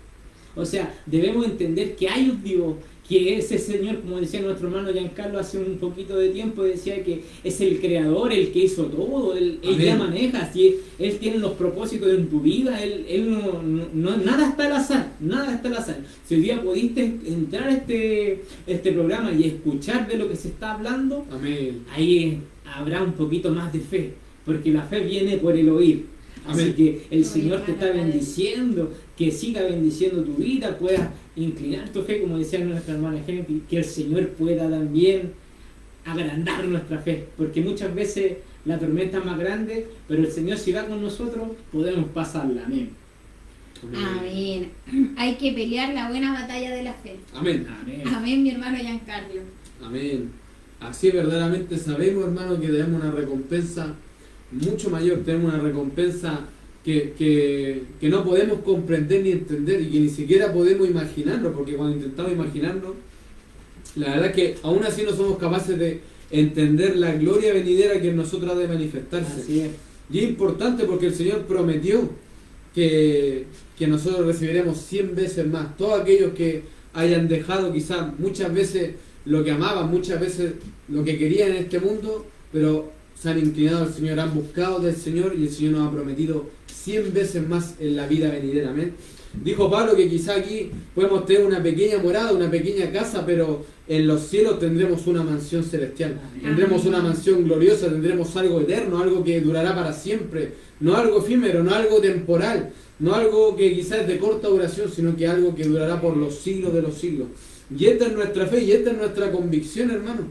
O sea, debemos entender que hay un Dios, que ese Señor, como decía nuestro hermano Giancarlo hace un poquito de tiempo, decía que es el creador, el que hizo todo, él ya maneja, si él tiene los propósitos en tu vida, él no, nada está al azar, nada está al azar. Si hoy día pudiste entrar a este programa y escuchar de lo que se está hablando, Amén. ahí habrá un poquito más de fe, porque la fe viene por el oír. Así Amén. que el Señor te está bendiciendo, que siga bendiciendo tu vida, puedas inclinar tu fe, como decía nuestra hermana Henry, que el Señor pueda también agrandar nuestra fe, porque muchas veces la tormenta es más grande, pero el Señor si va con nosotros, podemos pasarla. Amén. Amén. Hay que pelear la buena batalla de la fe. Amén. Amén. Amén, mi hermano Giancarlo. Amén. Así verdaderamente sabemos, hermano, que tenemos una recompensa mucho mayor, tenemos una recompensa que no podemos comprender ni entender y que ni siquiera podemos imaginarlo, porque cuando intentamos imaginarlo, la verdad es que aún así no somos capaces de entender la gloria venidera que en nosotros ha de manifestarse. Así es. Y es importante porque el Señor prometió que nosotros recibiremos 100 veces más. Todos aquellos que hayan dejado quizás muchas veces lo que amaban, muchas veces lo que querían en este mundo, pero se han inclinado al Señor, han buscado del Señor y el Señor nos ha prometido 100 veces más en la vida venidera. Amén. Dijo Pablo que quizá aquí podemos tener una pequeña morada, una pequeña casa, pero en los cielos tendremos una mansión celestial. Tendremos una mansión gloriosa, tendremos algo eterno, algo que durará para siempre, no algo efímero, no algo temporal, no algo que quizás es de corta duración, sino que algo que durará por los siglos de los siglos. Y esta es nuestra fe y esta es nuestra convicción, hermano.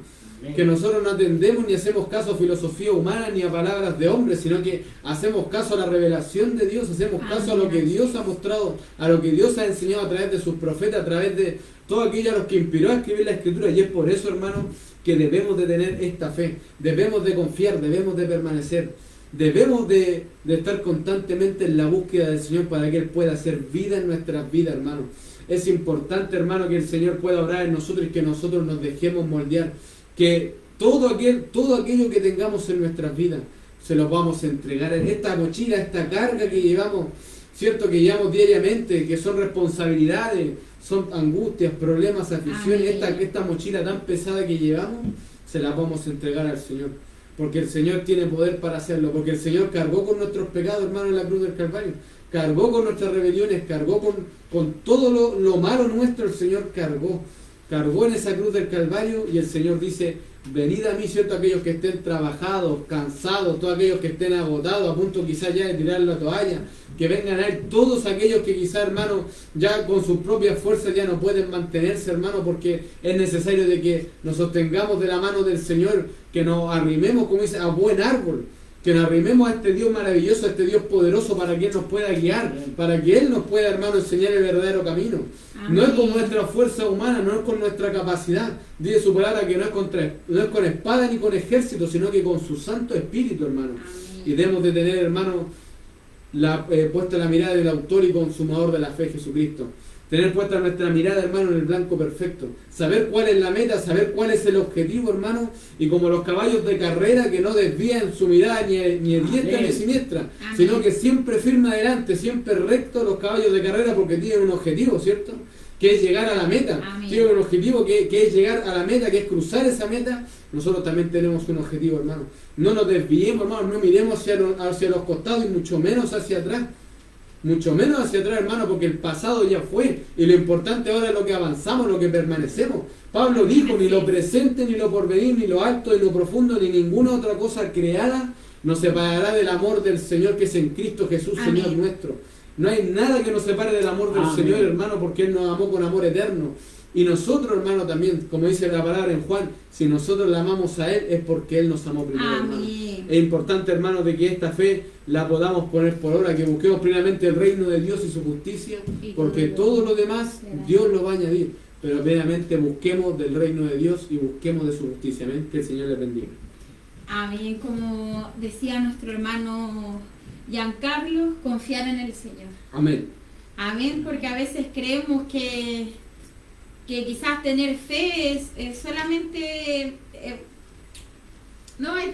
Que nosotros no atendemos ni hacemos caso a filosofía humana ni a palabras de hombres, sino que hacemos caso a la revelación de Dios, hacemos caso a lo que Dios ha mostrado, a lo que Dios ha enseñado a través de sus profetas, a través de todo aquello a los que inspiró a escribir la Escritura. Y es por eso, hermano, que debemos de tener esta fe, debemos de confiar, debemos de permanecer, debemos de estar constantemente en la búsqueda del Señor para que Él pueda hacer vida en nuestras vidas, hermano. Es importante, hermano, que el Señor pueda obrar en nosotros y que nosotros nos dejemos moldear. Que todo aquello que tengamos en nuestras vidas se lo vamos a entregar en esta mochila, esta carga que llevamos, cierto, que llevamos diariamente, que son responsabilidades, son angustias, problemas, aflicciones. Esta mochila tan pesada que llevamos se la vamos a entregar al Señor, porque el Señor tiene poder para hacerlo, porque el Señor cargó con nuestros pecados, hermano, en la cruz del Calvario, cargó con nuestras rebeliones, cargó con todo lo malo nuestro. El Señor cargó en esa cruz del Calvario, y el Señor dice: venid a mí, cierto, aquellos que estén trabajados, cansados, todos aquellos que estén agotados, a punto quizás ya de tirar la toalla, que vengan a Él, todos aquellos que quizás, hermano, ya con sus propias fuerzas ya no pueden mantenerse, hermano, porque es necesario de que nos sostengamos de la mano del Señor, que nos arrimemos, como dice, a buen árbol, que nos arrimemos a este Dios maravilloso, a este Dios poderoso, para que Él nos pueda guiar, para que Él nos pueda, hermano, enseñar el verdadero camino. Amén. No es con nuestra fuerza humana, no es con nuestra capacidad. Dice su palabra que no es con espada ni con ejército, sino que con su Santo Espíritu, hermano. Amén. Y debemos de tener, hermano, puesta la mirada del autor y consumador de la fe, Jesucristo. Tener puesta nuestra mirada, hermano, en el blanco perfecto. Saber cuál es la meta, saber cuál es el objetivo, hermano. Y como los caballos de carrera, que no desvían su mirada ni diestra ni siniestra, Amén. sino que siempre firme adelante, siempre recto los caballos de carrera, porque tienen un objetivo, ¿cierto? Que es llegar a la meta. Amén. Tienen un objetivo que es llegar a la meta, que es cruzar esa meta. Nosotros también tenemos un objetivo, hermano. No nos desviemos, hermano, no miremos hacia los costados y mucho menos hacia atrás. Mucho menos hacia atrás, hermano, porque el pasado ya fue. Y lo importante ahora es lo que avanzamos, lo que permanecemos. Pablo dijo: ni lo presente, ni lo porvenir, ni lo alto, ni lo profundo, ni ninguna otra cosa creada nos separará del amor del Señor que es en Cristo Jesús, Amén. Señor nuestro. No hay nada que nos separe del amor del Amén. Señor, hermano, porque Él nos amó con amor eterno. Y nosotros, hermano, también, como dice la palabra en Juan, si nosotros le amamos a Él, es porque Él nos amó primero, hermano. Amén. Es importante, hermano, de que esta fe la podamos poner por obra, que busquemos primeramente el reino de Dios y su justicia, porque todo lo demás Dios lo va a añadir. Pero primeramente busquemos del reino de Dios y busquemos de su justicia. Amén. Que el Señor les bendiga. Amén. Como decía nuestro hermano Giancarlo, confiar en el Señor. Amén. Amén, porque a veces creemos que quizás tener fe es solamente... no, hay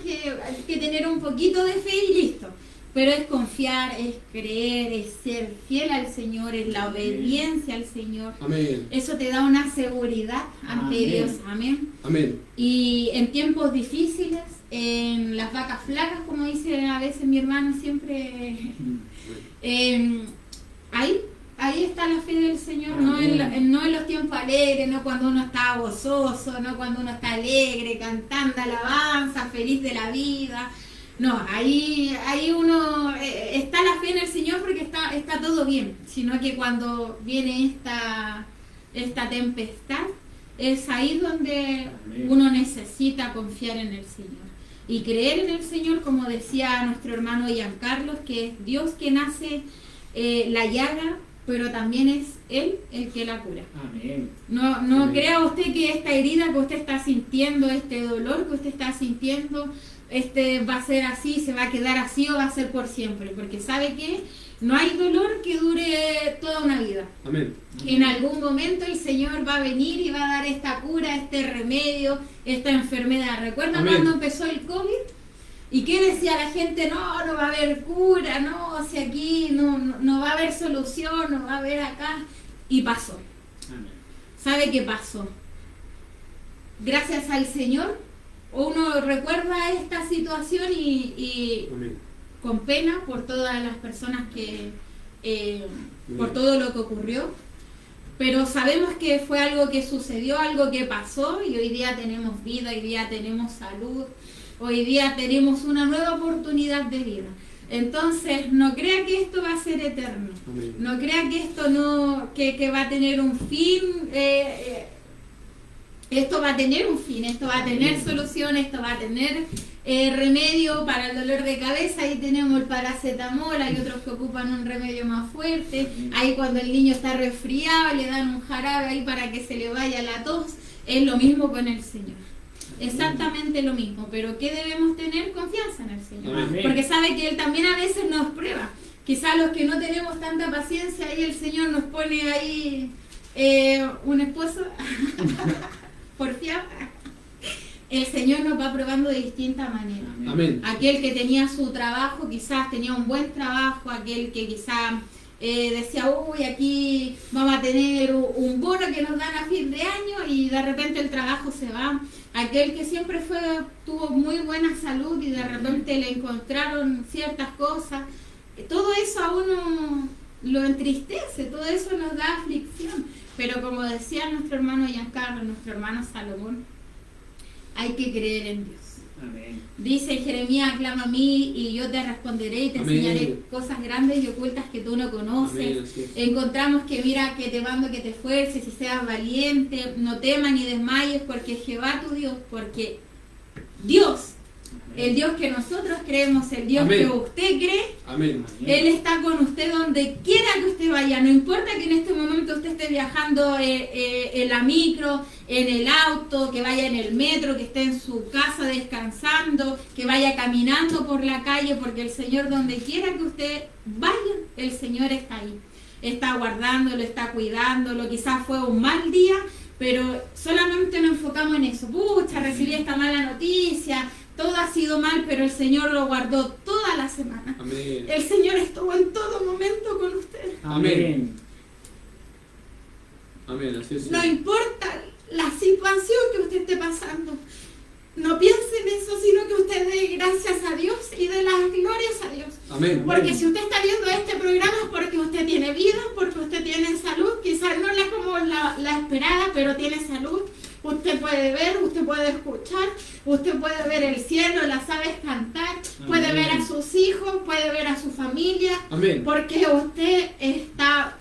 que tener un poquito de fe y listo. pero es confiar, es creer, es ser fiel al Señor, es la obediencia al Señor. Amén. Eso te da una seguridad ante Amén. Dios. Amén. Amén. Y en tiempos difíciles, en las vacas flacas, como dice a veces mi hermano siempre, ahí está la fe del Señor, no en los tiempos alegres, no cuando uno está gozoso, no cuando uno está alegre, cantando alabanza, feliz de la vida. No, ahí uno está la fe en el Señor porque está todo bien, sino que cuando viene esta tempestad, es ahí donde uno necesita confiar en el Señor y creer en el Señor, como decía nuestro hermano Giancarlo, que es Dios quien hace la llaga, pero también es Él el que la cura. Amén. No Amén. crea usted que esta herida que usted está sintiendo, este dolor que usted está sintiendo, va a ser así, se va a quedar así o va a ser por siempre, porque sabe que no hay dolor que dure toda una vida. Amén. En algún momento el Señor va a venir y va a dar esta cura, este remedio, esta enfermedad. ¿Recuerdan Amén. cuando empezó el COVID? ¿Y qué decía la gente? No va a haber cura, no, si aquí no va a haber solución, no va a haber acá. Y pasó. Amén. ¿Sabe qué pasó? Gracias al Señor, uno recuerda esta situación y Amén. con pena por todas las personas que, por todo lo que ocurrió, pero sabemos que fue algo que sucedió, algo que pasó y hoy día tenemos vida, hoy día tenemos salud, hoy día tenemos una nueva oportunidad de vida. Entonces, no crea que esto va a ser eterno, Amén. no crea que esto que va a tener un fin. Esto va a tener un fin, esto va a tener solución, esto va a tener remedio para el dolor de cabeza. Ahí tenemos el paracetamol, hay otros que ocupan un remedio más fuerte. Ahí cuando el niño está resfriado le dan un jarabe ahí para que se le vaya la tos. Es lo mismo con el Señor, exactamente lo mismo. Pero ¿qué debemos tener? Confianza en el Señor, Amén. porque sabe que Él también a veces nos prueba. Quizás los que no tenemos tanta paciencia, ahí el Señor nos pone ahí un esposo porfiado. El Señor nos va probando de distinta manera. Amén. Aquel que tenía su trabajo, quizás tenía un buen trabajo, aquel que quizás decía, uy, aquí vamos a tener un bono que nos dan a fin de año y de repente el trabajo se va. Aquel que siempre tuvo muy buena salud y de repente le encontraron ciertas cosas. Todo eso a uno lo entristece, todo eso nos da aflicción. Pero como decía nuestro hermano Giancarlo, nuestro hermano Salomón, hay que creer en Dios. Amén. Dice Jeremías, clama a mí y yo te responderé y te Amén. enseñaré cosas grandes y ocultas que tú no conoces. Amén, así es. Encontramos que mira que te mando que te esfuerces y seas valiente, no temas ni desmayes, porque Jehová tu Dios, porque Dios, el Dios que nosotros creemos, el Dios Amén. que usted cree, Amén. Él está con usted donde quiera que usted vaya. No importa que en este momento usted esté viajando en la micro, en el auto, que vaya en el metro, que esté en su casa descansando, que vaya caminando por la calle, porque el Señor donde quiera que usted vaya, el Señor está ahí. Está guardándolo, está cuidándolo. Quizás fue un mal día, pero solamente nos enfocamos en eso. Pucha, recibí esta mala noticia. Todo ha sido mal, pero el Señor lo guardó toda la semana. Amén. El Señor estuvo en todo momento con usted. Amén. Amén, así es. No importa la situación que usted esté pasando. No piense en eso, sino que usted dé gracias a Dios y dé las glorias a Dios. Amén. Porque si usted está viendo este programa es porque usted tiene vida, porque usted tiene salud. Quizás no es como la esperada, pero tiene salud. Usted puede ver, usted puede escuchar, usted puede ver el cielo, las aves cantar, puede Amén. ver a sus hijos, puede ver a su familia, Amén. porque usted está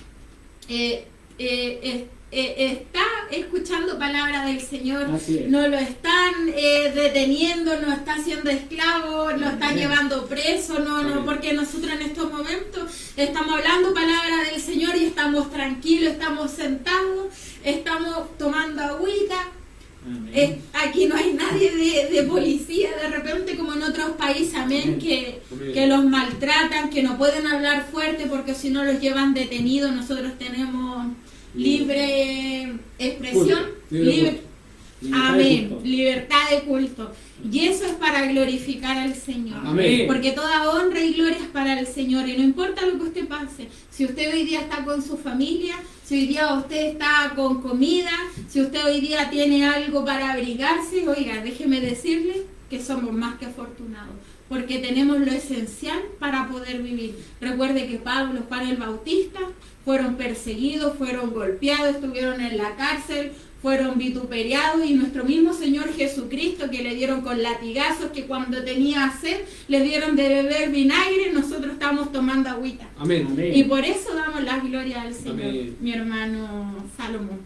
escuchando palabra del Señor, Así es. no lo están deteniendo, no está siendo esclavo, lo están Amén. llevando preso, Amén. porque nosotros en estos momentos estamos hablando palabra del Señor y estamos tranquilos, estamos sentados, estamos tomando agüita. Amén. Aquí no hay nadie de policía de repente como en otros países, amén, que Amén. los maltratan, que no pueden hablar fuerte porque si no los llevan detenidos. Nosotros tenemos libre expresión, Libre Libertad de Amén. culto. Libertad de culto. Y eso es para glorificar al Señor. Amén. Porque toda honra y gloria es para el Señor. Y no importa lo que usted pase. Si usted hoy día está con su familia, si hoy día usted está con comida, si usted hoy día tiene algo para abrigarse, oiga, déjeme decirle que somos más que afortunados. Porque tenemos lo esencial para poder vivir. Recuerde que Pablo, Juan el Bautista, fueron perseguidos, fueron golpeados, estuvieron en la cárcel, fueron vituperiados, y nuestro mismo Señor Jesucristo, que le dieron con latigazos, que cuando tenía sed le dieron de beber vinagre, nosotros estamos tomando agüita. Amén. Amén. Y por eso damos la gloria al Señor, Amén. mi hermano Salomón.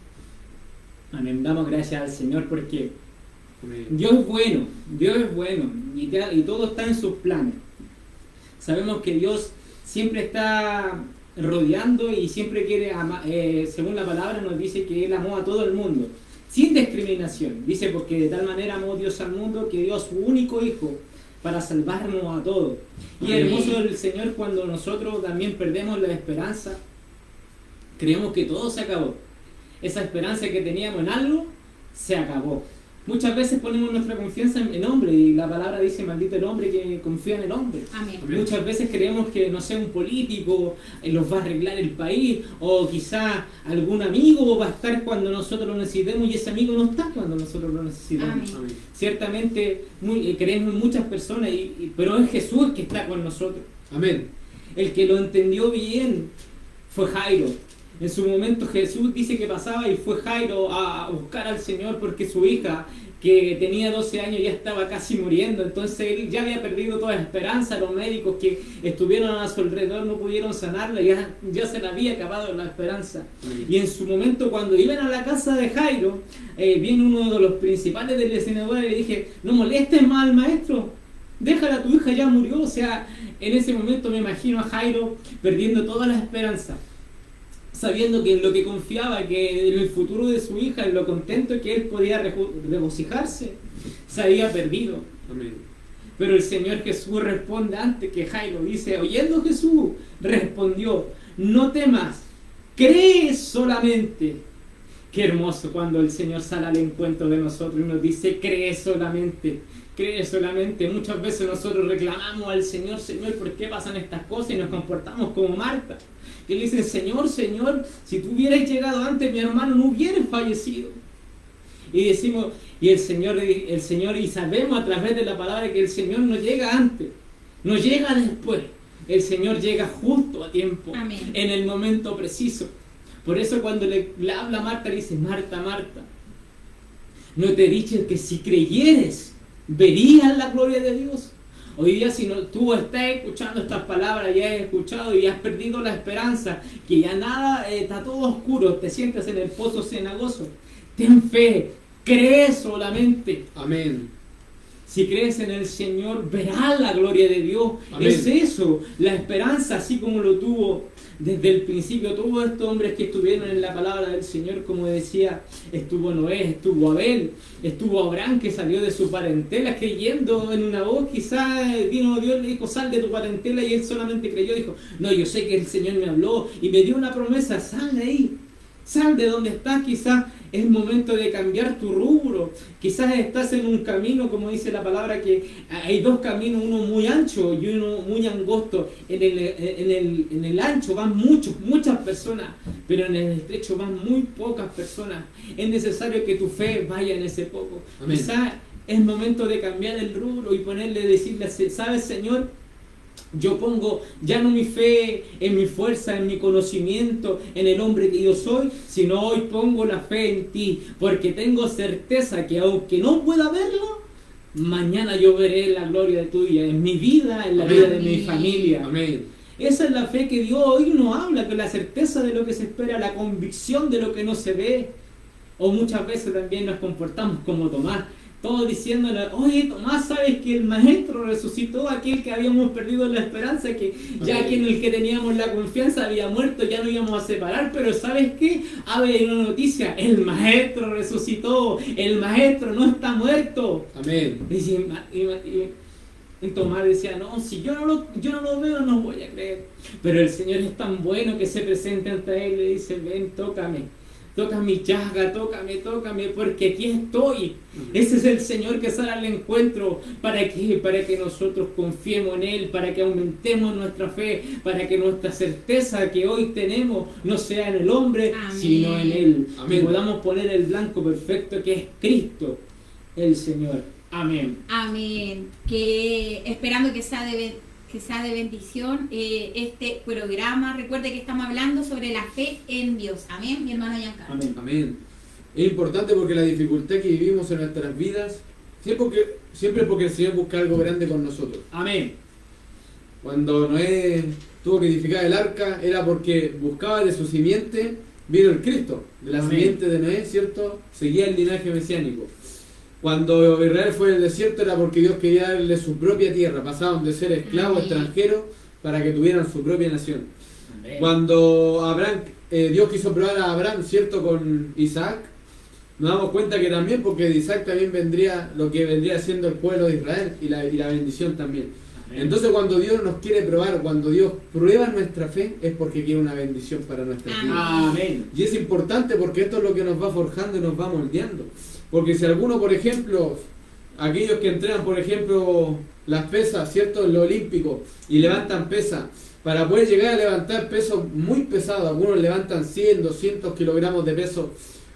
Amén. Damos gracias al Señor porque Amén. Dios es bueno y todo está en sus planes. Sabemos que Dios siempre está rodeando y siempre quiere amar, según la palabra nos dice que Él amó a todo el mundo, sin discriminación. Dice, porque de tal manera amó Dios al mundo que dio a su único Hijo para salvarnos a todos. Y Amén. hermoso el Señor cuando nosotros también perdemos la esperanza, creemos que todo se acabó. Esa esperanza que teníamos en algo, se acabó. Muchas veces ponemos nuestra confianza en el hombre y la palabra dice, maldito el hombre que confía en el hombre. Amén. Amén. Muchas veces creemos que, no sé, un político los va a arreglar el país, o quizá algún amigo va a estar cuando nosotros lo necesitemos y ese amigo no está cuando nosotros lo necesitamos. Amén. Amén. Ciertamente creemos en muchas personas, pero es Jesús el que está con nosotros. Amén. El que lo entendió bien fue Jairo. En su momento Jesús dice que pasaba y fue Jairo a buscar al Señor porque su hija, que tenía 12 años, ya estaba casi muriendo. Entonces él ya había perdido toda esperanza. Los médicos que estuvieron a su alrededor no pudieron sanarla, ya se le había acabado la esperanza. Amén. Y en su momento, cuando iban a la casa de Jairo, viene uno de los principales del escenario y le dije, no molestes más al maestro, déjala, tu hija ya murió. O sea, en ese momento me imagino a Jairo perdiendo toda la esperanza, sabiendo que en lo que confiaba, que en el futuro de su hija, en lo contento que él podía regocijarse, se había perdido. Amén. Pero el Señor Jesús responde antes que Jairo. Dice, oyendo Jesús, respondió, no temas, cree solamente. Qué hermoso cuando el Señor sale al encuentro de nosotros y nos dice, cree solamente. Cree solamente. Muchas veces nosotros reclamamos al Señor, Señor, ¿por qué pasan estas cosas? Y nos comportamos como Marta, que le dicen, Señor, Señor, si tú hubieras llegado antes, mi hermano no hubiera fallecido. Y decimos, y el Señor, y sabemos a través de la palabra que el Señor no llega antes, no llega después. El Señor llega justo a tiempo, Amén. en el momento preciso. Por eso cuando le habla a Marta, le dice, Marta, Marta, ¿no te he dicho que si creyeres, verías la gloria de Dios? Hoy día, si no, tú estás escuchando estas palabras, ya has escuchado y has perdido la esperanza, que ya nada, está todo oscuro, te sientes en el pozo cenagoso, ten fe, cree solamente. Amén. Si crees en el Señor, verás la gloria de Dios. Amén. Es eso, la esperanza, así como lo tuvo desde el principio todos estos hombres que estuvieron en la palabra del Señor. Como decía, estuvo Noé, estuvo Abel, estuvo Abraham, que salió de su parentela creyendo en una voz. Quizás vino Dios, le dijo, sal de tu parentela, y él solamente creyó. Dijo, no, yo sé que el Señor me habló y me dio una promesa, sal de ahí. Sal de donde estás. Quizás es momento de cambiar tu rubro. Quizás estás en un camino, como dice la palabra, que hay dos caminos, uno muy ancho y uno muy angosto. En el ancho van muchas personas, pero en el estrecho van muy pocas personas. Es necesario que tu fe vaya en ese poco. Amén. Quizás es momento de cambiar el rubro y decirle, ¿sabes, Señor? Yo pongo ya no mi fe en mi fuerza, en mi conocimiento, en el hombre que yo soy, sino hoy pongo la fe en ti, porque tengo certeza que aunque no pueda verlo, mañana yo veré la gloria tuya en mi vida, en la Amén. vida de mi familia. Amén. Esa es la fe que Dios hoy nos habla, que la certeza de lo que se espera, la convicción de lo que no se ve. O muchas veces también nos comportamos como Tomás, todos diciéndole, oye Tomás, ¿sabes que el maestro resucitó? Aquel que habíamos perdido la esperanza, que ya Amén. que en el que teníamos la confianza había muerto, ya no íbamos a separar, pero ¿sabes qué? Había una noticia, el maestro resucitó, el maestro no está muerto. Amén. Y Tomás decía, no, si yo no lo veo, no voy a creer. Pero el Señor es tan bueno que se presenta ante él y le dice, ven, tócame. toca mi llaga, tócame, porque aquí estoy. Ese es el Señor que sale al encuentro. ¿Para qué? Para que nosotros confiemos en Él, para que aumentemos nuestra fe, para que nuestra certeza que hoy tenemos no sea en el hombre, Amén. sino en Él. Amén. Que podamos poner el blanco perfecto que es Cristo, el Señor. Amén. Amén. Que esperando que sea de bendición este programa. Recuerde que estamos hablando sobre la fe en Dios. Amén, mi hermano Giancarlo. Amén. Amén. Es importante porque la dificultad que vivimos en nuestras vidas, siempre es porque el Señor busca algo grande con nosotros. Amén. Cuando Noé tuvo que edificar el arca, era porque buscaba de su simiente, vino el Cristo. De la Amén. simiente de Noé, ¿cierto? Seguía el linaje mesiánico. Cuando Israel fue al desierto era porque Dios quería darle su propia tierra. Pasaron de ser esclavos, Amén. extranjeros, para que tuvieran su propia nación. Amén. Cuando Dios quiso probar a Abraham, ¿cierto? Con Isaac, nos damos cuenta que también, porque de Isaac también vendría lo que vendría siendo el pueblo de Israel y la bendición también. Amén. Entonces cuando Dios nos quiere probar, cuando Dios prueba nuestra fe, es porque quiere una bendición para nuestras Amén. vidas. Amén. Y es importante porque esto es lo que nos va forjando y nos va moldeando. Porque si alguno, por ejemplo, aquellos que entrenan, por ejemplo, las pesas, ¿cierto? En lo olímpico, y levantan pesas, para poder llegar a levantar pesos muy pesados, algunos levantan 100, 200 kilogramos de peso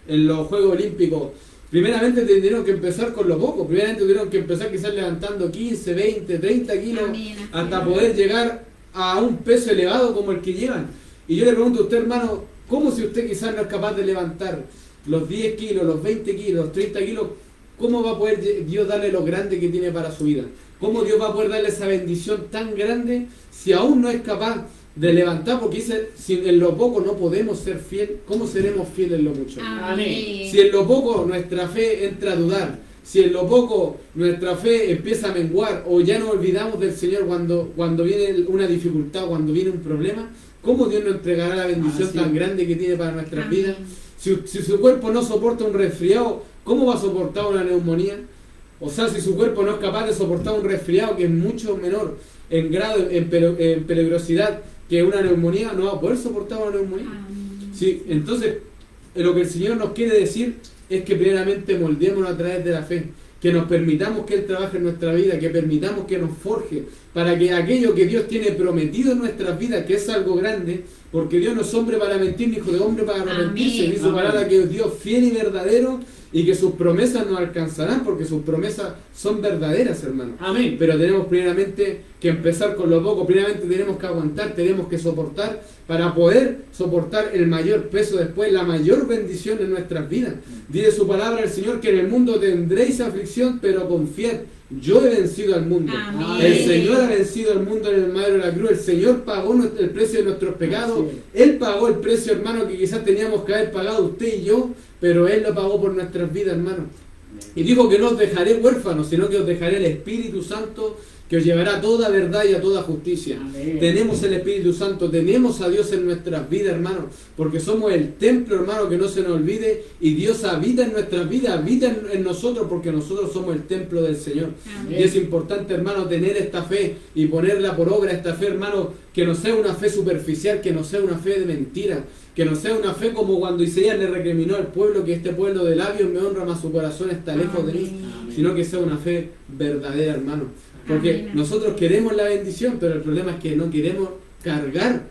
en los Juegos Olímpicos. Primeramente tendrían que empezar con lo poco, primeramente tuvieron que empezar quizás levantando 15, 20, 30 kilos, Amén, así hasta es. poder llegar a un peso elevado como el que llevan. Y yo le pregunto a usted, hermano, ¿cómo si usted quizás no es capaz de levantar los 10 kilos, los 20 kilos, los 30 kilos, cómo va a poder Dios darle lo grande que tiene para su vida? ¿Cómo Dios va a poder darle esa bendición tan grande si aún no es capaz de levantar? Porque dice, si en lo poco no podemos ser fieles, ¿cómo seremos fieles en lo mucho? Amén. Si en lo poco nuestra fe entra a dudar, si en lo poco nuestra fe empieza a menguar o ya nos olvidamos del Señor cuando viene una dificultad, cuando viene un problema, ¿cómo Dios nos entregará la bendición Así tan es. grande que tiene para nuestras Amén. vidas? Si su cuerpo no soporta un resfriado, ¿cómo va a soportar una neumonía? O sea, si su cuerpo no es capaz de soportar un resfriado que es mucho menor en grado, en peligrosidad que una neumonía, no va a poder soportar una neumonía. Amén. Sí, entonces, lo que el Señor nos quiere decir es que primeramente moldeémonos a través de la fe, que nos permitamos que Él trabaje en nuestra vida, que permitamos que nos forje, para que aquello que Dios tiene prometido en nuestras vidas, que es algo grande, porque Dios no es hombre para mentir, ni hijo de hombre para arrepentirse, Amén. dice su Amén. palabra que es Dios fiel y verdadero, y que sus promesas nos alcanzarán, porque sus promesas son verdaderas, hermano. Amén. Pero tenemos primeramente que empezar con lo poco, primeramente tenemos que aguantar, tenemos que soportar para poder soportar el mayor peso después, la mayor bendición en nuestras vidas. Dice su palabra el Señor que en el mundo tendréis aflicción, pero confiad, yo he vencido al mundo. Amén. El Señor ha vencido al mundo en el madero de la cruz, el Señor pagó el precio de nuestros pecados, Así Él pagó el precio, hermano, que quizás teníamos que haber pagado usted y yo, pero Él lo pagó por nuestras vidas, hermano. Y dijo que no os dejaré huérfanos, sino que os dejaré el Espíritu Santo, que os llevará a toda verdad y a toda justicia. Amén. Tenemos el Espíritu Santo, tenemos a Dios en nuestras vidas, hermano, porque somos el templo, hermano, que no se nos olvide, y Dios habita en nuestras vidas, habita en nosotros, porque nosotros somos el templo del Señor. Amén. Y es importante, hermano, tener esta fe y ponerla por obra, esta fe, hermano, que no sea una fe superficial, que no sea una fe de mentira, que no sea una fe como cuando Isaías le recriminó al pueblo, que este pueblo de labios me honra, mas su corazón está lejos de mí, Amén. sino que sea una fe verdadera, hermano. Porque Amén. nosotros queremos la bendición, pero el problema es que no queremos cargar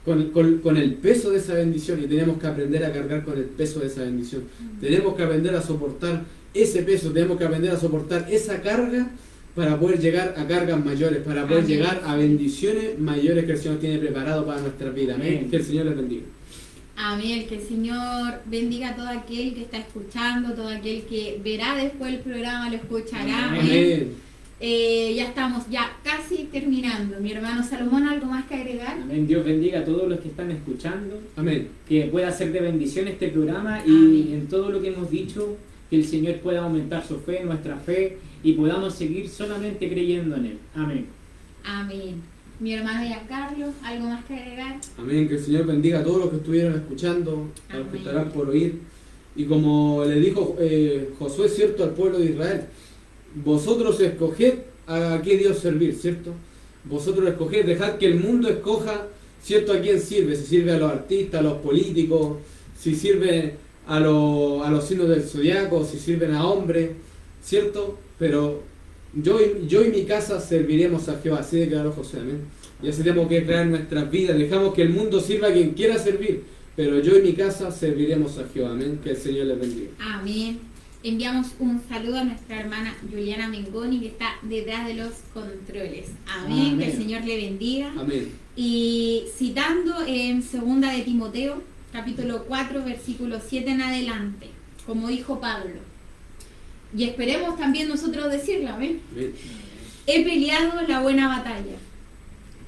con el peso de esa bendición, y tenemos que aprender a cargar con el peso de esa bendición. Tenemos que aprender a soportar ese peso, tenemos que aprender a soportar esa carga para poder llegar a cargas mayores, para poder Amén. llegar a bendiciones mayores que el Señor tiene preparado para nuestra vida. Amén. Amén. Que el Señor les bendiga. Amén, que el Señor bendiga a todo aquel que está escuchando, todo aquel que verá después el programa, lo escuchará. Amén. Amén. Ya estamos ya casi terminando. Mi hermano Salomón, ¿algo más que agregar? Amén. Dios bendiga a todos los que están escuchando, Amén. que pueda ser de bendición este programa y Amén. en todo lo que hemos dicho, que el Señor pueda aumentar su fe, nuestra fe, y podamos seguir solamente creyendo en Él. Amén. Amén. Mi hermano Giancarlo, ¿algo más que agregar? Amén, que el Señor bendiga a todos los que estuvieron escuchando, a los que Amén. estarán por oír. Y como le dijo Josué, cierto, al pueblo de Israel, vosotros escoged a qué Dios servir, ¿cierto? Vosotros escoged, dejad que el mundo escoja, ¿cierto?, a quién sirve. Si sirve a los artistas, a los políticos, si sirven a los signos del zodiaco, si sirven a hombres, ¿cierto? Pero yo y mi casa serviremos a Jehová, así declaró José, amén. Y así tenemos que crear nuestras vidas, dejamos que el mundo sirva a quien quiera servir, pero yo y mi casa serviremos a Jehová, amén. Que el Señor les bendiga. Amén. Enviamos un saludo a nuestra hermana Juliana Mengoni, que está detrás de los controles. Amén. Que el Señor le bendiga. Amén. Y citando en 2 de Timoteo, capítulo 4, versículo 7 en adelante, como dijo Pablo. Y esperemos también nosotros decirlo, amén. Amén. He peleado la buena batalla.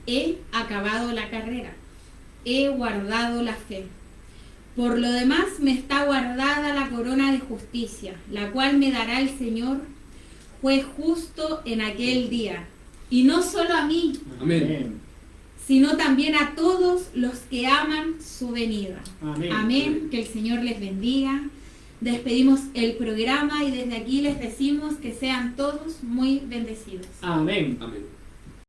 He acabado la carrera. He guardado la fe. Por lo demás me está guardada la corona de justicia, la cual me dará el Señor, juez justo en aquel día. Y no solo a mí, Amén. sino también a todos los que aman su venida. Amén. Amén. Que el Señor les bendiga. Despedimos el programa y desde aquí les decimos que sean todos muy bendecidos. Amén. Amén.